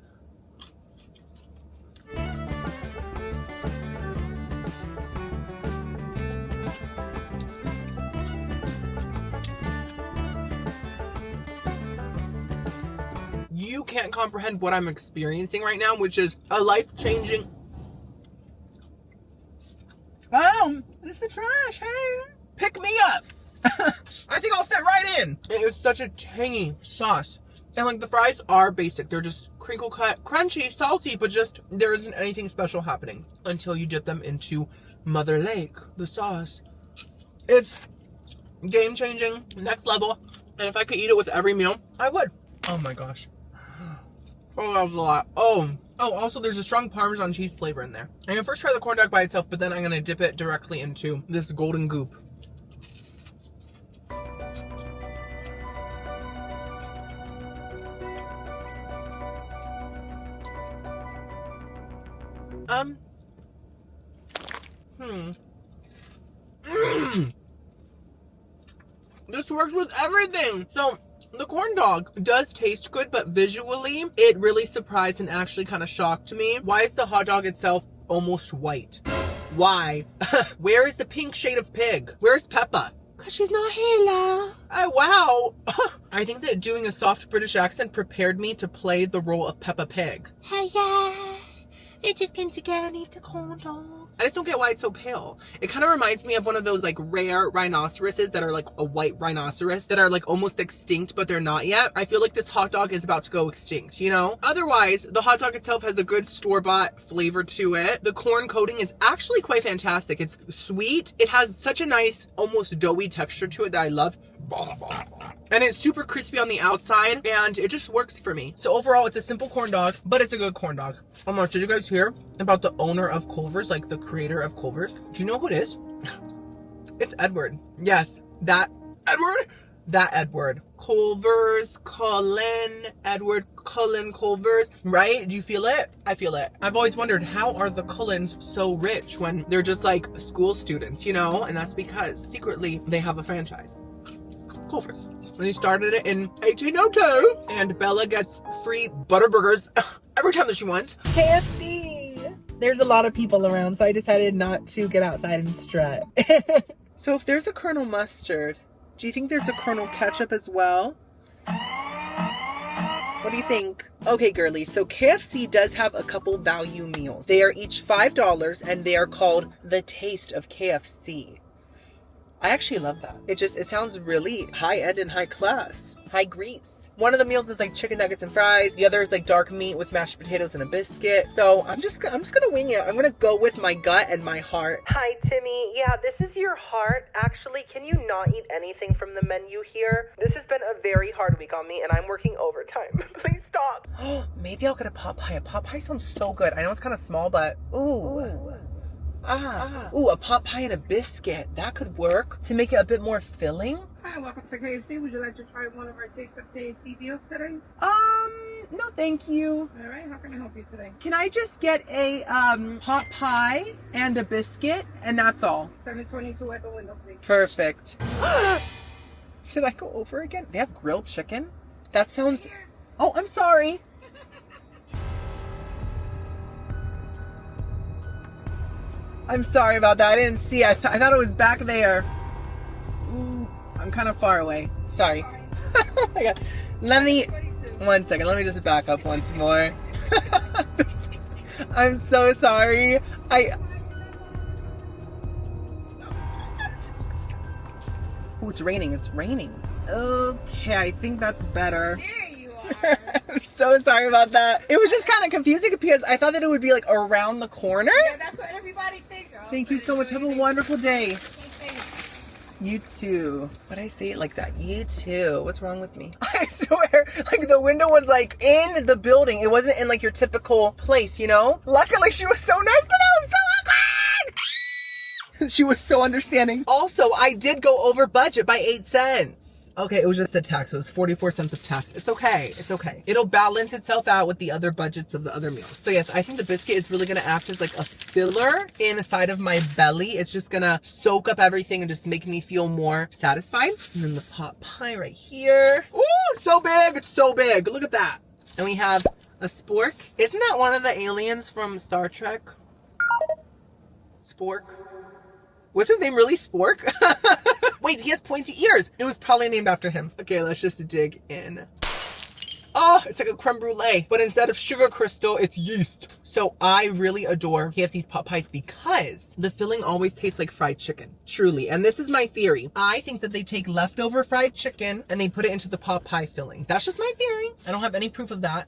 S4: You can't comprehend what I'm experiencing right now, which is a life-changing... Oh, this is trash, hey! Pick me up! I think I'll fit right in! It is such a tangy sauce. And like the fries are basic. They're just crinkle cut, crunchy, salty, but just there isn't anything special happening until you dip them into Mother Lake, the sauce. It's game changing, next level. And if I could eat it with every meal, I would. Oh my gosh. Oh, that was a lot. Oh, also there's a strong Parmesan cheese flavor in there. I'm gonna first try the corn dog by itself, but then I'm gonna dip it directly into this golden goop. This works with everything. So the corn dog does taste good, but visually it really surprised and actually kind of shocked me. Why is the hot dog itself almost white? Why? Where is the pink shade of pig? Where's Peppa? Because she's not here, love. Oh, wow. I think that doing a soft British accent prepared me to play the role of Peppa Pig. Hey, yeah. It just came together and eat the corn dog. I just don't get why it's so pale. It kind of reminds me of one of those like rare rhinoceroses that are like a white rhinoceros that are like almost extinct, but they're not yet. I feel like this hot dog is about to go extinct, you know? Otherwise, the hot dog itself has a good store-bought flavor to it. The corn coating is actually quite fantastic. It's sweet. It has such a nice, almost doughy texture to it that I love. And it's super crispy on the outside, and it just works for me. So overall, it's a simple corn dog, but it's a good corn dog. Oh my, did you guys hear about the owner of Culvers, like the creator of Culvers? Do you know who it is? It's Edward. Yes, that Edward. That Edward. Culvers, Cullen, Edward, Cullen, Culvers, right? Do you feel it? I feel it. I've always wondered, how are the Cullens so rich when they're just like school students, you know? And that's because secretly they have a franchise. Culvers. And he started it in 1802. And Bella gets free Butterburgers every time that she wants.
S1: KFC! There's a lot of people around, so I decided not to get outside and strut.
S4: So if there's a Colonel Mustard, do you think there's a Colonel Ketchup as well? What do you think? Okay, girly, so KFC does have a couple value meals. They are each $5 and they are called the Taste of KFC. I actually love that. It sounds really high-end and high class. High grease. One of the meals is like chicken nuggets and fries. The other is like dark meat with mashed potatoes and a biscuit. So I'm just gonna wing it. I'm gonna go with my gut and my heart. Hi, Timmy. Yeah, this is your heart. Actually, can you not eat anything from the menu here? This has been a very hard week on me and I'm working overtime. Please stop. Maybe I'll get a Popeye. A Popeye sounds so good. I know it's kind of small, but ooh. Ooh, a pot pie and a biscuit. That could work to make it a bit more filling.
S6: Hi, welcome to KFC. Would you like to try one of our Taste of KFC deals today?
S4: No thank you.
S6: All right, how can I help you today?
S4: Can I just get a pot pie and a biscuit and that's all?
S6: $7.22 at the window, please.
S4: Perfect. Did I go over again? They have grilled chicken? That sounds Oh, I'm sorry. I'm sorry about that. I didn't see. I thought it was back there. Ooh, I'm kind of far away. Sorry. Oh my God. Let me, one second. Let me just back up once more. I'm so sorry. Oh, it's raining. It's raining. Okay, I think that's better.
S6: There you are.
S4: I'm so sorry about that. It was just kind of confusing because I thought that it would be like around the corner.
S6: Yeah, that's what everybody thinks.
S4: Thank you so much. Have a wonderful day. You too. But I say it like that. You too. What's wrong with me? I swear, like the window was like in the building. It wasn't in like your typical place, you know? Luckily, she was so nice, but I was so awkward. She was so understanding. Also, I did go over budget by 8 cents. Okay, it was just the tax. It was 44 cents of tax. It's okay. It's okay. It'll balance itself out with the other budgets of the other meals. So yes, I think the biscuit is really gonna act as like a filler inside of my belly. It's just gonna soak up everything and just make me feel more satisfied. And then the pot pie right here. Ooh, it's so big. It's so big. Look at that. And we have a spork. Isn't that one of the aliens from Star Trek? Spork. Was his name really Spork? Wait, he has pointy ears. It was probably named after him. Okay, let's just dig in. Oh, it's like a creme brulee, but instead of sugar crystal, it's yeast. So I really adore KFC's pot pies because the filling always tastes like fried chicken, truly. And this is my theory. I think that they take leftover fried chicken and they put it into the pot pie filling. That's just my theory. I don't have any proof of that.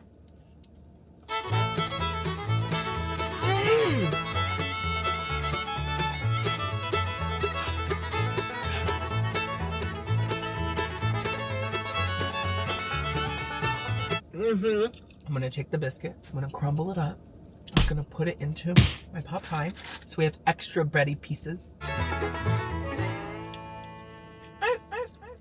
S4: I'm gonna take the biscuit, I'm gonna crumble it up, I'm just gonna put it into my pot pie so we have extra bready pieces.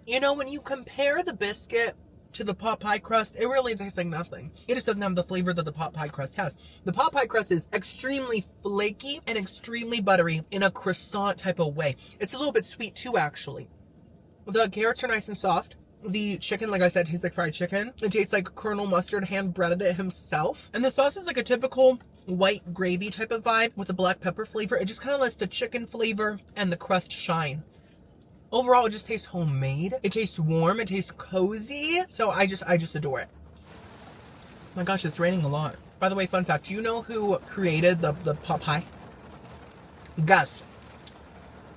S4: You know, when you compare the biscuit to the pot pie crust, it really tastes like nothing. It just doesn't have the flavor that the pot pie crust has. The pot pie crust is extremely flaky and extremely buttery in a croissant type of way. It's a little bit sweet too, actually. The carrots are nice and soft. The chicken, like I said, tastes like fried chicken. It tastes like Colonel Mustard hand breaded it himself. And the sauce is like a typical white gravy type of vibe with a black pepper flavor. It just kind of lets the chicken flavor and the crust shine. Overall, it just tastes homemade. It tastes warm. It tastes cozy. So I just adore it. Oh my gosh, it's raining a lot. By the way, fun fact, do you know who created the pot pie? Guess.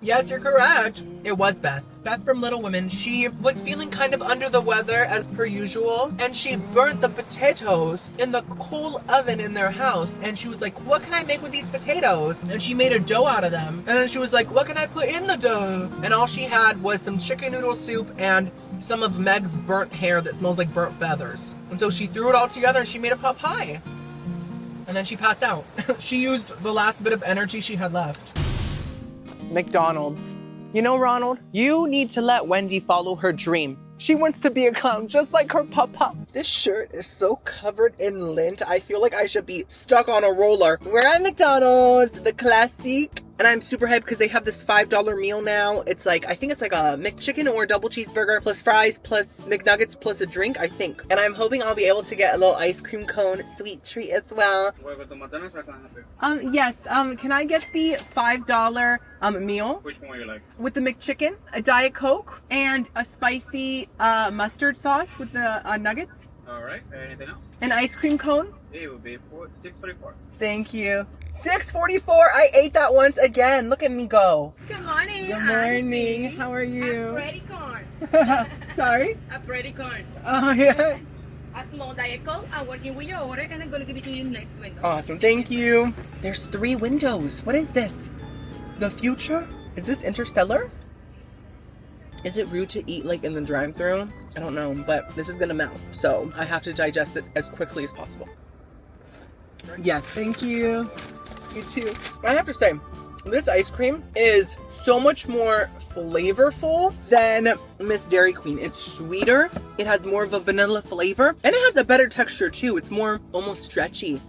S4: Yes, you're correct. It was Beth. Beth from Little Women. She was feeling kind of under the weather as per usual, and she burnt the potatoes in the coal oven in their house, and she was like, what can I make with these potatoes? And she made a dough out of them, and then she was like, what can I put in the dough? And all she had was some chicken noodle soup and some of Meg's burnt hair that smells like burnt feathers. And so she threw it all together and she made a pot pie. And then she passed out. She used the last bit of energy she had left. McDonald's. You know, Ronald, you need to let Wendy follow her dream. She wants to be a clown just like her papa. This shirt is so covered in lint. I feel like I should be stuck on a roller. We're at McDonald's, the classic. And I'm super hyped because they have this $5 meal now. It's like, I think it's like a McChicken or a double cheeseburger plus fries plus McNuggets plus a drink, I think. And I'm hoping I'll be able to get a little ice cream cone sweet treat as well. Yes, can I get the $5 meal?
S7: Which one you like?
S4: With the McChicken, a Diet Coke, and a spicy mustard sauce with the nuggets.
S7: All right. Anything else?
S4: An ice cream cone.
S7: It will be $6.44.
S4: Thank you. $6.44. I ate that once again. Look at me go.
S6: Good morning.
S4: Good morning. How are you?
S6: A pretty corn.
S4: Sorry?
S6: A pretty corn.
S4: Oh, yeah.
S6: A small Diet Coke. I'm working with your order and I'm going to give it to you next window.
S4: Awesome. Thank you. There's 3 windows. What is this? The future? Is this Interstellar? Is it rude to eat like in the drive-thru? I don't know, but this is gonna melt, so I have to digest it as quickly as possible. Yes, thank you. You too. I have to say, this ice cream is so much more flavorful than Miss Dairy Queen. It's sweeter, it has more of a vanilla flavor, and it has a better texture too. It's more almost stretchy.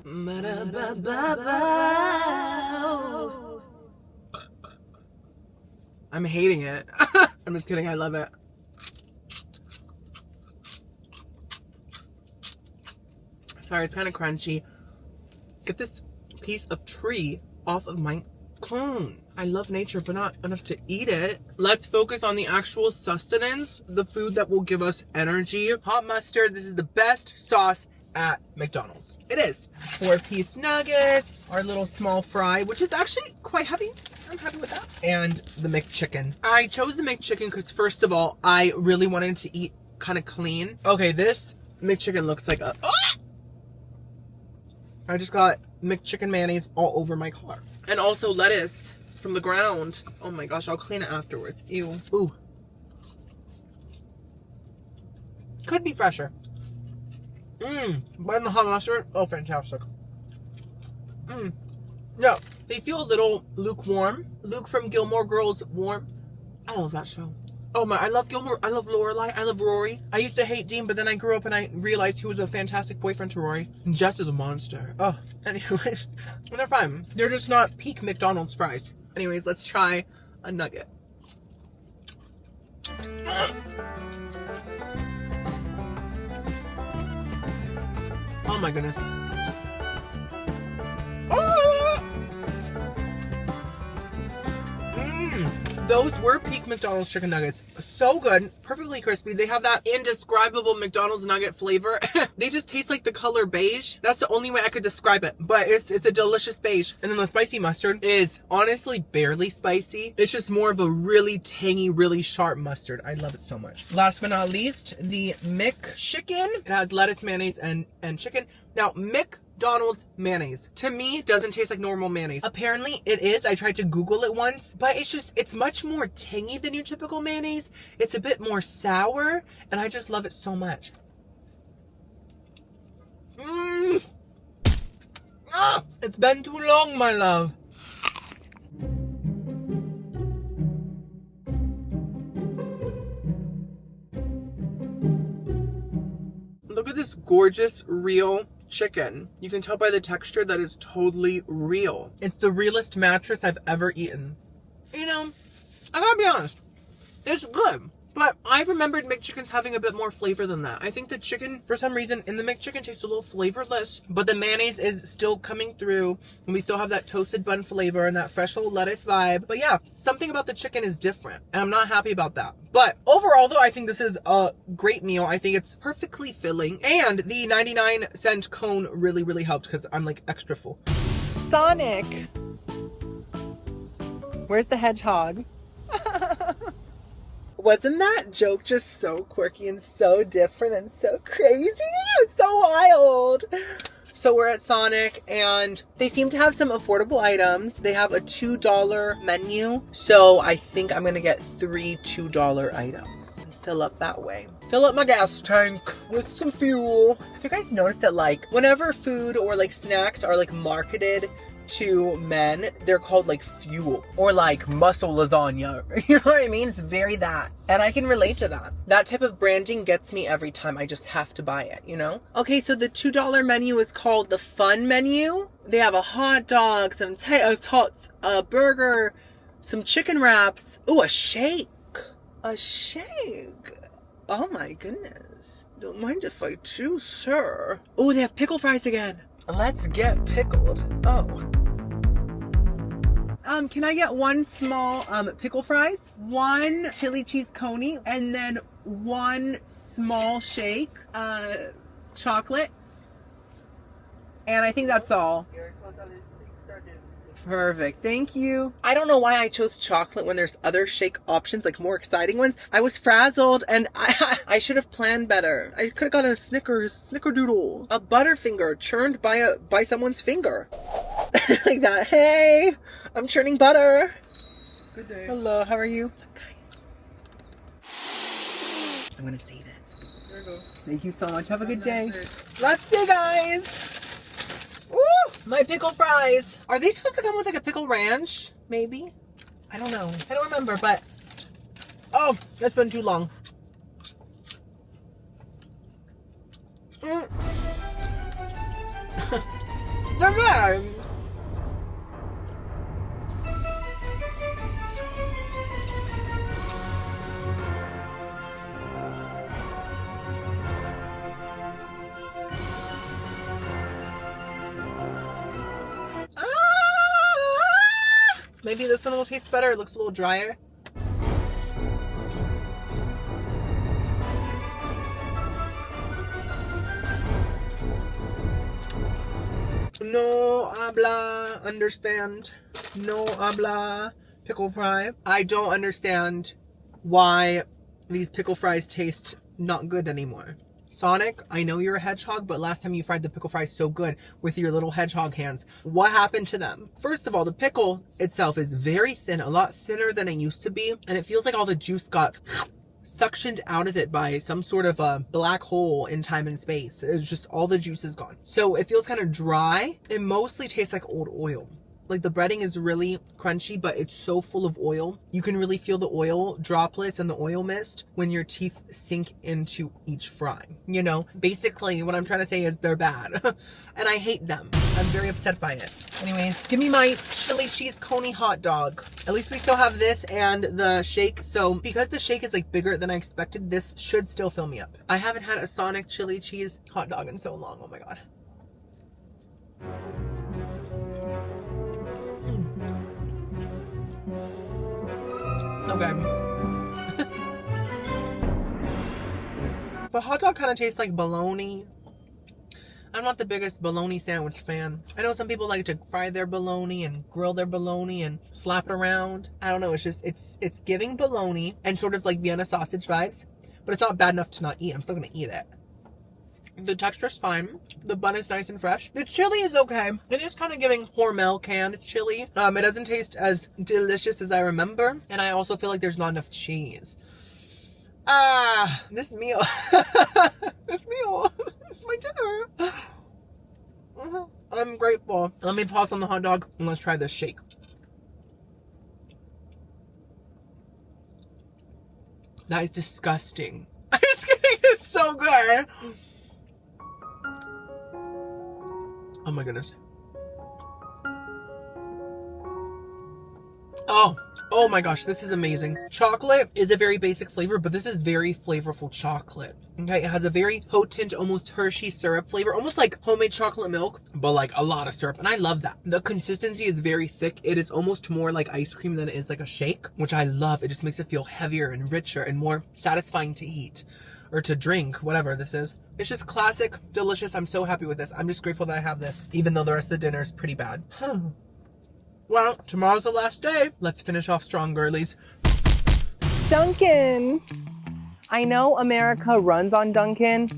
S4: I'm hating it. I'm just kidding, I love it.
S1: Sorry, it's kind of crunchy. Get this piece of tree off of my cone. I love nature, but not enough to eat it. Let's focus on the actual sustenance, the food that will give us energy. Hot mustard, this is the best sauce at McDonald's. It is. 4-piece nuggets, our little small fry, which is actually quite heavy. I'm happy with that. And the McChicken. I chose the McChicken because first of all, I really wanted to eat kind of clean. Okay, this McChicken looks like a... I just got McChicken mayonnaise all over my car. And also lettuce from the ground. Oh my gosh, I'll clean it afterwards. Ew. Ooh. Could be fresher. But in the hot mustard, oh, fantastic. No, they feel a little lukewarm. Luke from Gilmore Girls warm. I love that show. Oh my, I love Gilmore. I love Lorelai. I love Rory. I used to hate Dean, but then I grew up and I realized he was a fantastic boyfriend to Rory. Just as a monster. Oh, anyways. They're fine. They're just not peak McDonald's fries. Anyways, let's try a nugget. Oh my goodness. Those were peak McDonald's chicken nuggets. So good. Perfectly crispy. They have that indescribable McDonald's nugget flavor. They just taste like the color beige. That's the only way I could describe it. But it's a delicious beige. And then the spicy mustard is honestly barely spicy. It's just more of a really tangy, really sharp mustard. I love it so much. Last but not least, the McChicken. It has lettuce, mayonnaise, and chicken. Now, McDonald's mayonnaise, to me, doesn't taste like normal mayonnaise. Apparently, it is. I tried to Google it once, but it's much more tangy than your typical mayonnaise. It's a bit more sour, and I just love it so much. It's been too long, my love. Look at this gorgeous, real chicken. You can tell by the texture that it's totally real. It's the realest mattress I've ever eaten. You know, I gotta be honest, it's good. But I remembered McChickens having a bit more flavor than that. I think the chicken, for some reason, in the McChicken tastes a little flavorless, but the mayonnaise is still coming through, and we still have that toasted bun flavor and that fresh little lettuce vibe. But yeah, something about the chicken is different, and I'm not happy about that. But overall, though, I think this is a great meal. I think it's perfectly filling, and the 99-cent cone really, really helped because I'm like extra full. Sonic! Where's the hedgehog? Wasn't that joke just so quirky and so different and so crazy? It's so wild. So we're at Sonic and they seem to have some affordable items. They have a $2 menu. So I think I'm going to get 3 $2 items and fill up that way. Fill up my gas tank with some fuel. Have you guys noticed that like whenever food or like snacks are like marketed to men, they're called like fuel or like muscle lasagna. You know what I mean? It's very that. And I can relate to that. That type of branding gets me every time. I just have to buy it, you know? Okay, so the $2 menu is called the fun menu. They have a hot dog, some tots, a burger, some chicken wraps. Ooh, a shake. A shake. Oh my goodness. Don't mind if I do, sir. Ooh, they have pickle fries again. Let's get pickled. Oh. Can I get 1 small pickle fries, 1 chili cheese coney, and then 1 small shake, chocolate? And I think that's all. Perfect. Thank you. I don't know why I chose chocolate when there's other shake options, like more exciting ones. I was frazzled and I should have planned better. I could have got a snickerdoodle, a Butterfinger churned by someone's finger. Like that. Hey, I'm churning butter. Good day. Hello, how are you? Look, guys. I'm gonna save it. There you go. Thank you so much. Have a good day. Let's see, guys. Woo! My pickle fries. Are they supposed to come with like a pickle ranch? Maybe? I don't know. I don't remember, but... Oh, that's been too long. They're good. Maybe this one will taste better. It looks a little drier. No habla, understand. No habla, pickle fry. I don't understand why these pickle fries taste not good anymore. Sonic, I know you're a hedgehog, but last time you fried the pickle fries so good with your little hedgehog hands. What happened to them? First of all, the pickle itself is very thin, a lot thinner than it used to be, and it feels like all the juice got suctioned out of it by some sort of a black hole in time and space. It's just all the juice is gone. So it feels kind of dry. It mostly tastes like old oil. Like the breading is really crunchy, but it's so full of oil. You can really feel the oil droplets and the oil mist when your teeth sink into each fry. You know, basically what I'm trying to say is they're bad. And I hate them. I'm very upset by it. Anyways, give me my chili cheese coney hot dog. At least we still have this and the shake. So because the shake is like bigger than I expected, this should still fill me up. I haven't had a Sonic chili cheese hot dog in so long. Oh my God. Okay. The hot dog kind of tastes like bologna. I'm not the biggest bologna sandwich fan. I know some people like to fry their bologna and grill their bologna and slap it around. I don't know. It's just, it's giving bologna and sort of like Vienna sausage vibes, but it's not bad enough to not eat. I'm still going to eat it. The texture's fine. The bun is nice and fresh. The chili is okay. It is kind of giving Hormel canned chili. It doesn't taste as delicious as I remember. And I also feel like there's not enough cheese. This meal. This meal. It's my dinner. I'm grateful. Let me pause on the hot dog and let's try this shake. That is disgusting. I'm just kidding. It's so good. Oh my goodness. Oh my gosh, this is amazing. Chocolate is a very basic flavor, but this is very flavorful chocolate. Okay, it has a very potent, almost Hershey syrup flavor, almost like homemade chocolate milk, but like a lot of syrup, and I love that. The consistency is very thick. It is almost more like ice cream than it is like a shake, which I love. It just makes it feel heavier and richer and more satisfying to eat. Or to drink, whatever this is. It's just classic, delicious. I'm so happy with this. I'm just grateful that I have this, even though the rest of the dinner is pretty bad. Well, tomorrow's the last day. Let's finish off strong, girlies. Dunkin. I know America runs on Dunkin,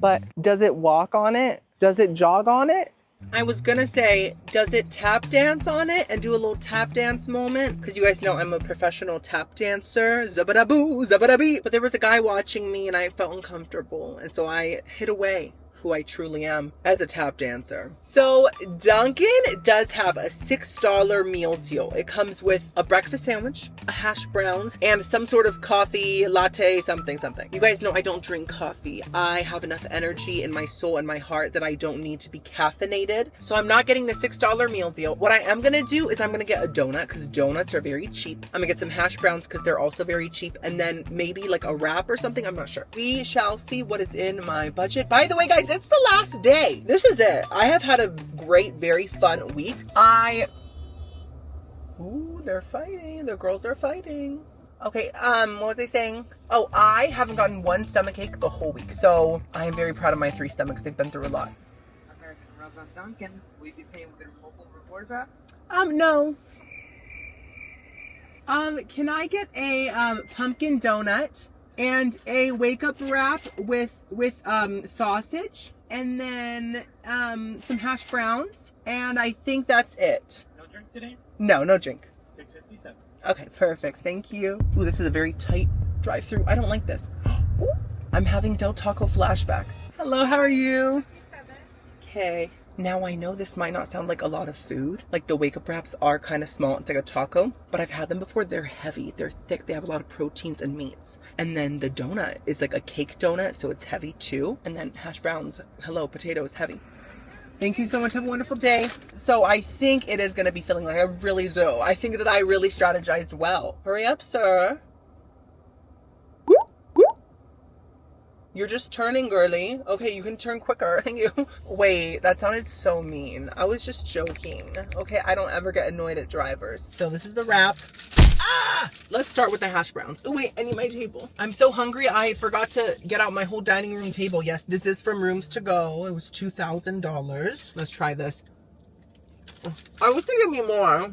S1: but does it walk on it? Does it jog on it? I was gonna say, does it tap dance on it and do a little tap dance moment? Because you guys know I'm a professional tap dancer. Zabba-da-boo, zabba-da-bee. But there was a guy watching me and I felt uncomfortable. And so I hid away who I truly am as a tap dancer. So Dunkin does have a $6 meal deal. It comes with a breakfast sandwich, a hash browns, and some sort of coffee, latte, something. You guys know I don't drink coffee. I have enough energy in my soul and my heart that I don't need to be caffeinated. So I'm not getting the $6 meal deal. What I am gonna do is I'm gonna get a donut because donuts are very cheap. I'm gonna get some hash browns because they're also very cheap. And then maybe like a wrap or something. I'm not sure. We shall see what is in my budget. By the way, guys, it's the last day. This is it. I have had a great, very fun week. Ooh, they're fighting. The girls are fighting. Okay, what was I saying? Oh, I haven't gotten one stomach ache the whole week. So I am very proud of my 3 stomachs. They've been through a lot.
S8: American runs on Dunkin. Will you be paying with your mobile rewards app?
S1: No. Can I get a pumpkin donut and a wake up wrap with sausage and then some hash browns, and I think that's it.
S7: No drink today?
S1: No drink.
S7: $6.57.
S1: Okay, perfect. Thank you. Ooh, this is a very tight drive-through. I don't like this. Ooh, I'm having Del Taco flashbacks. Hello, how are you? Okay. Now I know this might not sound like a lot of food. Like the wake up wraps are kind of small. It's like a taco, but I've had them before. They're heavy. They're thick. They have a lot of proteins and meats. And then the donut is like a cake donut, so it's heavy too. And then hash browns. Hello, potatoes, heavy. Thank you so much. Have a wonderful day. So I think it is going to be filling. Like I really do. I think that I really strategized well. Hurry up, sir.
S4: You're just turning, girly. Okay, you can turn quicker. Thank you. Wait, that sounded so mean. I was just joking. Okay, I don't ever get annoyed at drivers. So this is the wrap. Ah! Let's start with the hash browns. Oh wait, I need my table. I'm so hungry, I forgot to get out my whole dining room table. Yes, this is from Rooms to Go. It was $2,000. Let's try this. I was thinking me more.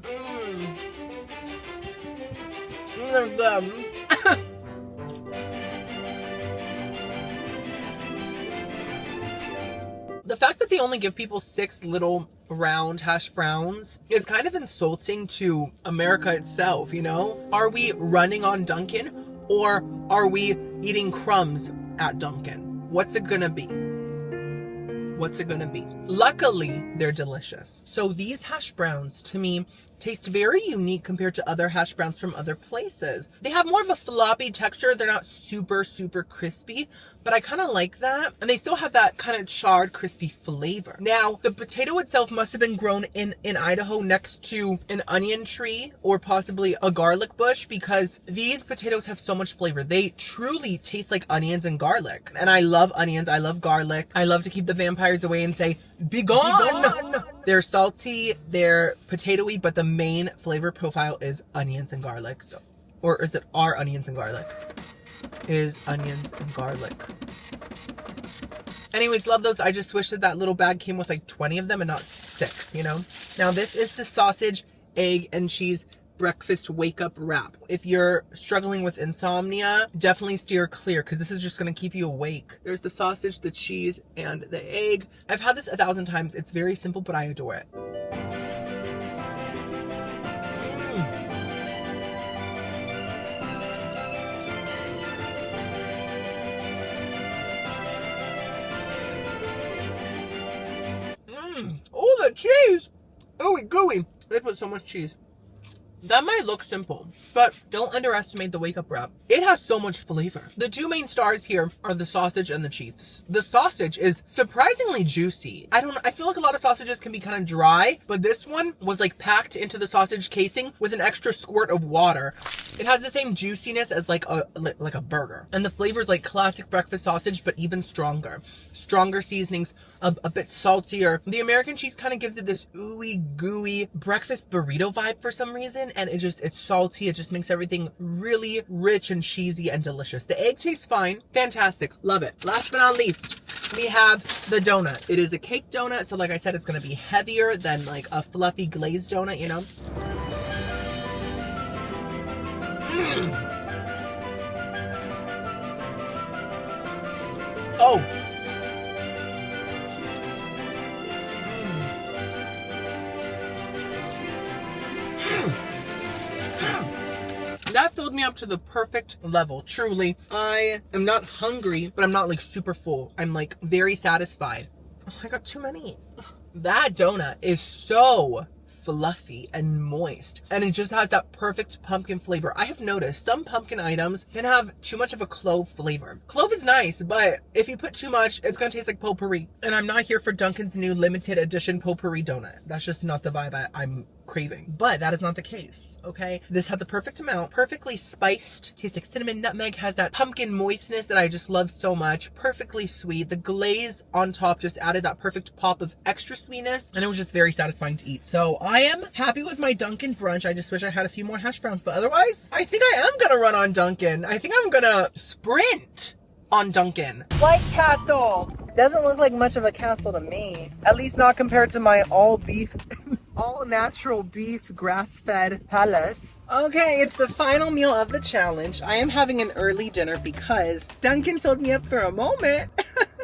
S4: They're good. The fact that they only give people 6 little round hash browns is kind of insulting to America itself, you know? Are we running on Dunkin' or are we eating crumbs at Dunkin'? What's it gonna be? What's it gonna be? Luckily, they're delicious. So these hash browns, to me, taste very unique compared to other hash browns from other places. They have more of a floppy texture. They're not super, super crispy, but I kind of like that. And they still have that kind of charred, crispy flavor. Now, the potato itself must have been grown in Idaho next to an onion tree or possibly a garlic bush, because these potatoes have so much flavor. They truly taste like onions and garlic. And I love onions. I love garlic. I love to keep the vampires away and say, be gone! They're salty, they're potatoey, but the main flavor profile is onions and garlic. So, or is it our onions and garlic? Is onions and garlic. Anyways, love those. I just wish that little bag came with like 20 of them and not 6, you know? Now this is the sausage, egg, and cheese breakfast wake up wrap. If you're struggling with insomnia, definitely steer clear because this is just going to keep you awake. There's the sausage, the cheese, and the egg. I've had this 1,000 times. It's very simple, but I adore it. Oh, the cheese! Ooey gooey. They put so much cheese. That might look simple, but don't underestimate the wake up wrap. It has so much flavor. The 2 main stars here are the sausage and the cheese. The sausage is surprisingly juicy. I feel like a lot of sausages can be kind of dry, but this one was like packed into the sausage casing with an extra squirt of water. It has the same juiciness as like a burger. And the flavor is like classic breakfast sausage, but even stronger. Stronger seasonings, a bit saltier. The American cheese kind of gives it this ooey gooey breakfast burrito vibe for some reason. And it's salty. It just makes everything really rich and cheesy and delicious. The egg tastes fine. Fantastic. Love it. Last but not least, we have the donut. It is a cake donut. So like I said, it's going to be heavier than like a fluffy glazed donut, you know? Oh. That filled me up to the perfect level. Truly, I am not hungry, but I'm not like super full. I'm like very satisfied. Oh, I got too many. That donut is so fluffy and moist, and it just has that perfect pumpkin flavor. I have noticed some pumpkin items can have too much of a clove flavor. Clove is nice, but if you put too much, it's gonna taste like potpourri. And I'm not here for Dunkin's new limited edition potpourri donut. That's just not the vibe I'm craving. But that is not the case, okay? This had the perfect amount, perfectly spiced, tastes like cinnamon, nutmeg, has that pumpkin moistness that I just love so much, perfectly sweet. The glaze on top just added that perfect pop of extra sweetness, and it was just very satisfying to eat. So I am happy with my Dunkin' brunch. I just wish I had a few more hash browns, but otherwise, I think I am gonna run on Dunkin'. I think I'm gonna sprint on Dunkin'. White Castle! Doesn't look like much of a castle to me. At least not compared to my all beef, all natural beef grass-fed palace. Okay, it's the final meal of the challenge. I am having an early dinner because Dunkin' filled me up for a moment,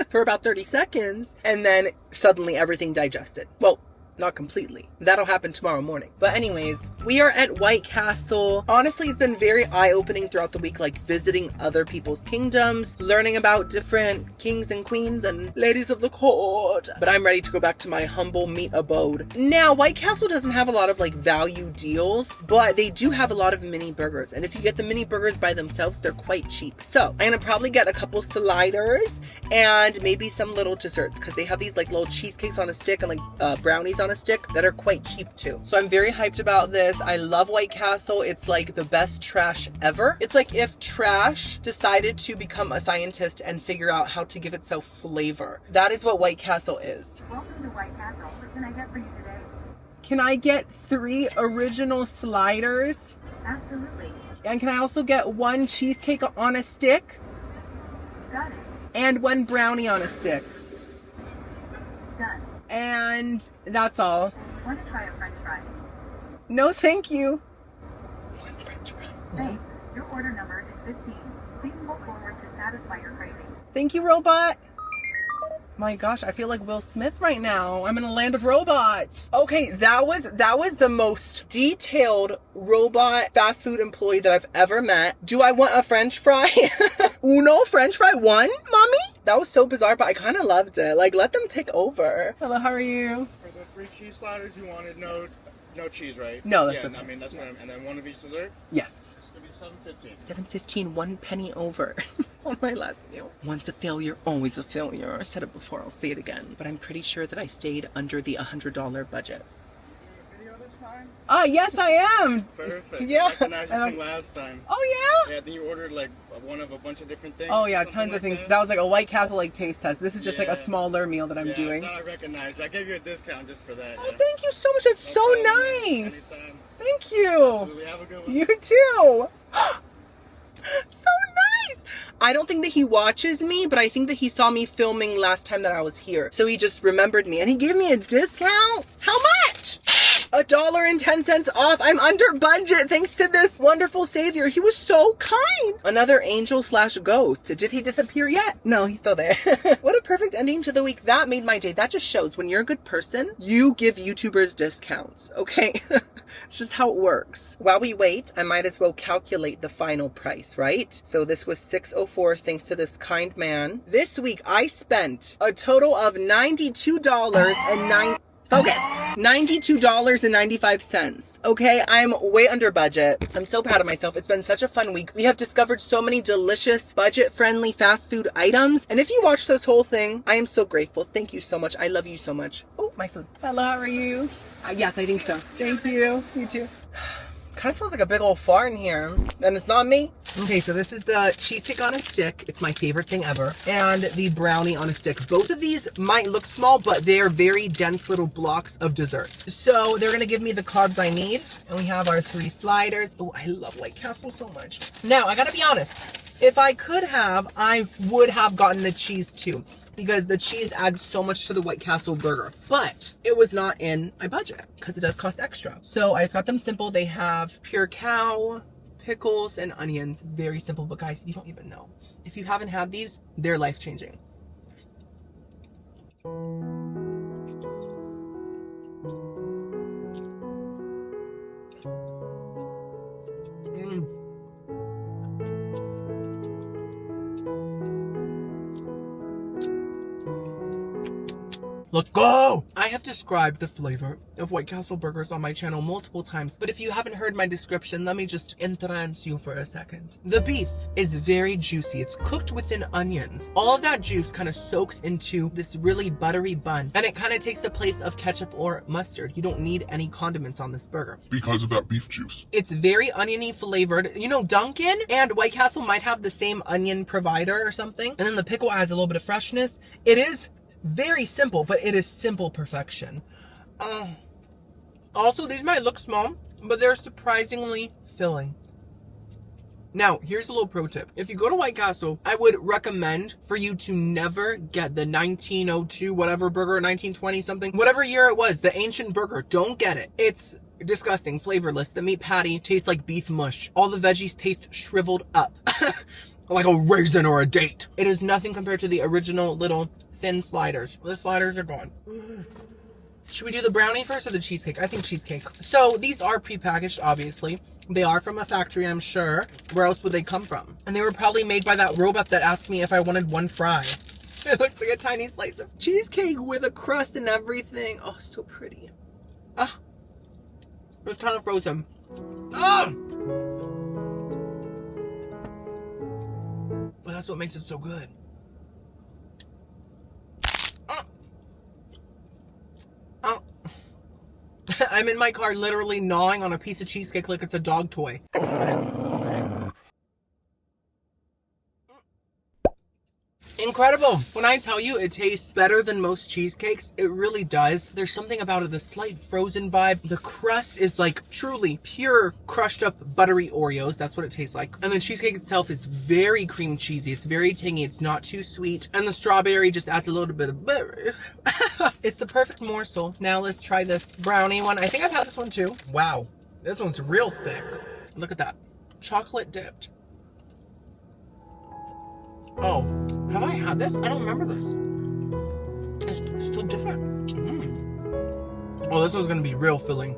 S4: for about 30 seconds, and then suddenly everything digested. Well, not completely. That'll happen tomorrow morning. But anyways, we are at White Castle. Honestly, it's been very eye-opening throughout the week, like visiting other people's kingdoms, learning about different kings and queens and ladies of the court. But I'm ready to go back to my humble meat abode. Now, White Castle doesn't have a lot of like value deals, but they do have a lot of mini burgers. And if you get the mini burgers by themselves, they're quite cheap. So I'm gonna probably get a couple sliders and maybe some little desserts because they have these like little cheesecakes on a stick and like brownies on on a stick that are quite cheap too. So I'm very hyped about this. I love White Castle. It's like the best trash ever. It's like if trash decided to become a scientist and figure out how to give itself flavor. That is what White Castle is.
S5: Welcome to White Castle. What can I get for you today?
S4: Can I get 3 original sliders?
S5: Absolutely.
S4: And can I also get 1 cheesecake on a stick?
S5: Got it.
S4: And 1 brownie on a stick?
S5: Done.
S4: And that's all.
S5: Want to try a French fry?
S4: No, thank you. 1 French fry.
S5: Thanks. Your order number is 15. Please move forward to satisfy your craving.
S4: Thank you, robot. My gosh, I feel like Will Smith right now. I'm in a land of robots. Okay, that was the most detailed robot fast food employee that I've ever met. Do I want a French fry? Uno French fry 1, mommy? That was so bizarre, but I kind of loved it. Like, let them take over. Hello, how are you?
S9: For the 3 cheese sliders, you wanted no cheese, right?
S4: No, that's
S9: yeah,
S4: okay.
S9: I mean, that's what and then 1 of each dessert?
S4: Yes.
S9: It's gonna be $7.15.
S4: $7.15, 1 penny over on my last meal. Once a failure, always a failure. I said it before, I'll say it again. But I'm pretty sure that I stayed under the $100 budget.
S9: Video this time?
S4: Yes, I am.
S9: Perfect.
S4: Yeah.
S9: That's a nice thing last time.
S4: Oh, yeah?
S9: Yeah, then you ordered like one of a bunch of different things.
S4: Oh, yeah,
S9: something
S4: tons of
S9: like
S4: things.
S9: That.
S4: That was like a White Castle like taste test. This is just like a
S9: Yeah.
S4: smaller meal that I'm doing.
S9: I thought I recognized. I gave you a discount just for that.
S4: Oh,
S9: Yeah.
S4: thank you so much. That's so
S9: problem.
S4: nice.
S9: Anytime.
S4: Thank you.
S9: Absolutely. Have a good one.
S4: You too. So nice. I don't think that he watches me, but I think that he saw me filming last time that I was here. So he just remembered me and he gave me a discount. How much? $1.10 off. I'm under budget thanks to this wonderful savior. He was so kind. Another angel / ghost. Did he disappear yet? No, he's still there. What a perfect ending to the week. That made my day. That just shows when you're a good person, you give YouTubers discounts. Okay. It's just how it works. While we wait, I might as well calculate the final price, right? So this was $6.04 thanks to this kind man. This week I spent a total of $92.95. Okay, I'm way under budget. I'm so proud of myself. It's been such a fun week. We have discovered so many delicious, budget-friendly fast food items. And if you watched this whole thing, I am so grateful. Thank you so much. I love you so much. Oh, my food. Hello, how are you? Yes, I think so. Thank you. You too. Kind of smells like a big old fart in here. And it's not me. Okay, so this is the cheesecake on a stick. It's my favorite thing ever. And the brownie on a stick. Both of these might look small, but they're very dense little blocks of dessert. So they're gonna give me the carbs I need. And we have our 3 sliders. Oh, I love White Castle so much. Now, I gotta be honest. If I could have, I would have gotten the cheese too, because the cheese adds so much to the White Castle burger. But it was not in my budget because it does cost extra. So I just got them simple. They have pure cow, pickles, and onions. Very simple, but guys, you don't even know. If you haven't had these, they're life-changing. Let's go! I have described the flavor of White Castle burgers on my channel multiple times, but if you haven't heard my description, let me just entrance you for a second. The beef is very juicy. It's cooked within onions. All of that juice kind of soaks into this really buttery bun, and it kind of takes the place of ketchup or mustard. You don't need any condiments on this burger.
S2: Because of that beef juice.
S4: It's very oniony flavored. You know, Dunkin and White Castle might have the same onion provider or something, and then the pickle adds a little bit of freshness. It is very simple, but it is simple perfection. Also, these might look small, but they're surprisingly filling. Now, here's a little pro tip. If you go to White Castle, I would recommend for you to never get the 1902 whatever burger, 1920 something, whatever year it was, the ancient burger. Don't get it. It's disgusting, flavorless. The meat patty tastes like beef mush. All the veggies taste shriveled up. Like a raisin or a date. It is nothing compared to the original little thin sliders. The sliders are gone. Should we do the brownie first or the cheesecake? I think cheesecake. So these are prepackaged, obviously. They are from a factory, I'm sure. Where else would they come from? And they were probably made by that robot that asked me if I wanted 1 fry. It looks like a tiny slice of cheesecake with a crust and everything. Oh, so pretty. Ah, it's kind of frozen. Ah! But that's what makes it so good.
S1: I'm in my car literally gnawing on a piece of cheesecake like it's a dog toy. Incredible. When I tell you it tastes better than most cheesecakes, it really does. There's something about it, the slight frozen vibe. The crust is like truly pure crushed up buttery Oreos. That's what it tastes like. And the cheesecake itself is very cream cheesy. It's very tangy. It's not too sweet. And the strawberry just adds a little bit of butter. It's the perfect morsel. Now let's try this brownie one. I think I've had this one too. Wow. This one's real thick. Look at that. Chocolate dipped. Oh, have I had this? I don't remember this. It's so different. Oh, this one's gonna be real filling.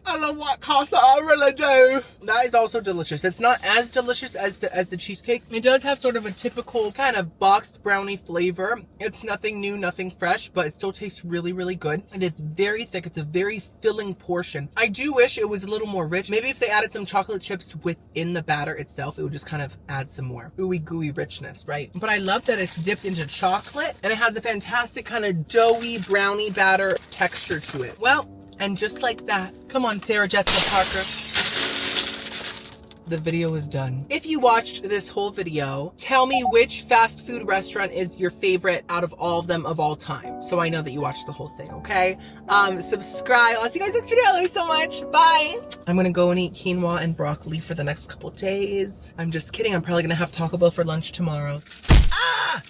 S1: I love white castle, I really do. That is also delicious. It's not as delicious as the cheesecake. It does have sort of a typical kind of boxed brownie flavor. It's nothing new, nothing fresh, but it still tastes really, really good. It is very thick. It's a very filling portion. I do wish it was a little more rich. Maybe if they added some chocolate chips within the batter itself, it would just kind of add some more ooey gooey richness, right? But I love that it's dipped into chocolate and it has a fantastic kind of doughy brownie batter texture to it. Well, and just like that, come on, Sarah Jessica Parker. The video is done. If you watched this whole video, tell me which fast food restaurant is your favorite out of all of them of all time. So I know that you watched the whole thing, okay? Subscribe. I'll see you guys next video. I love you so much. Bye. I'm gonna go and eat quinoa and broccoli for the next couple days. I'm just kidding. I'm probably gonna have Taco Bell for lunch tomorrow. Ah!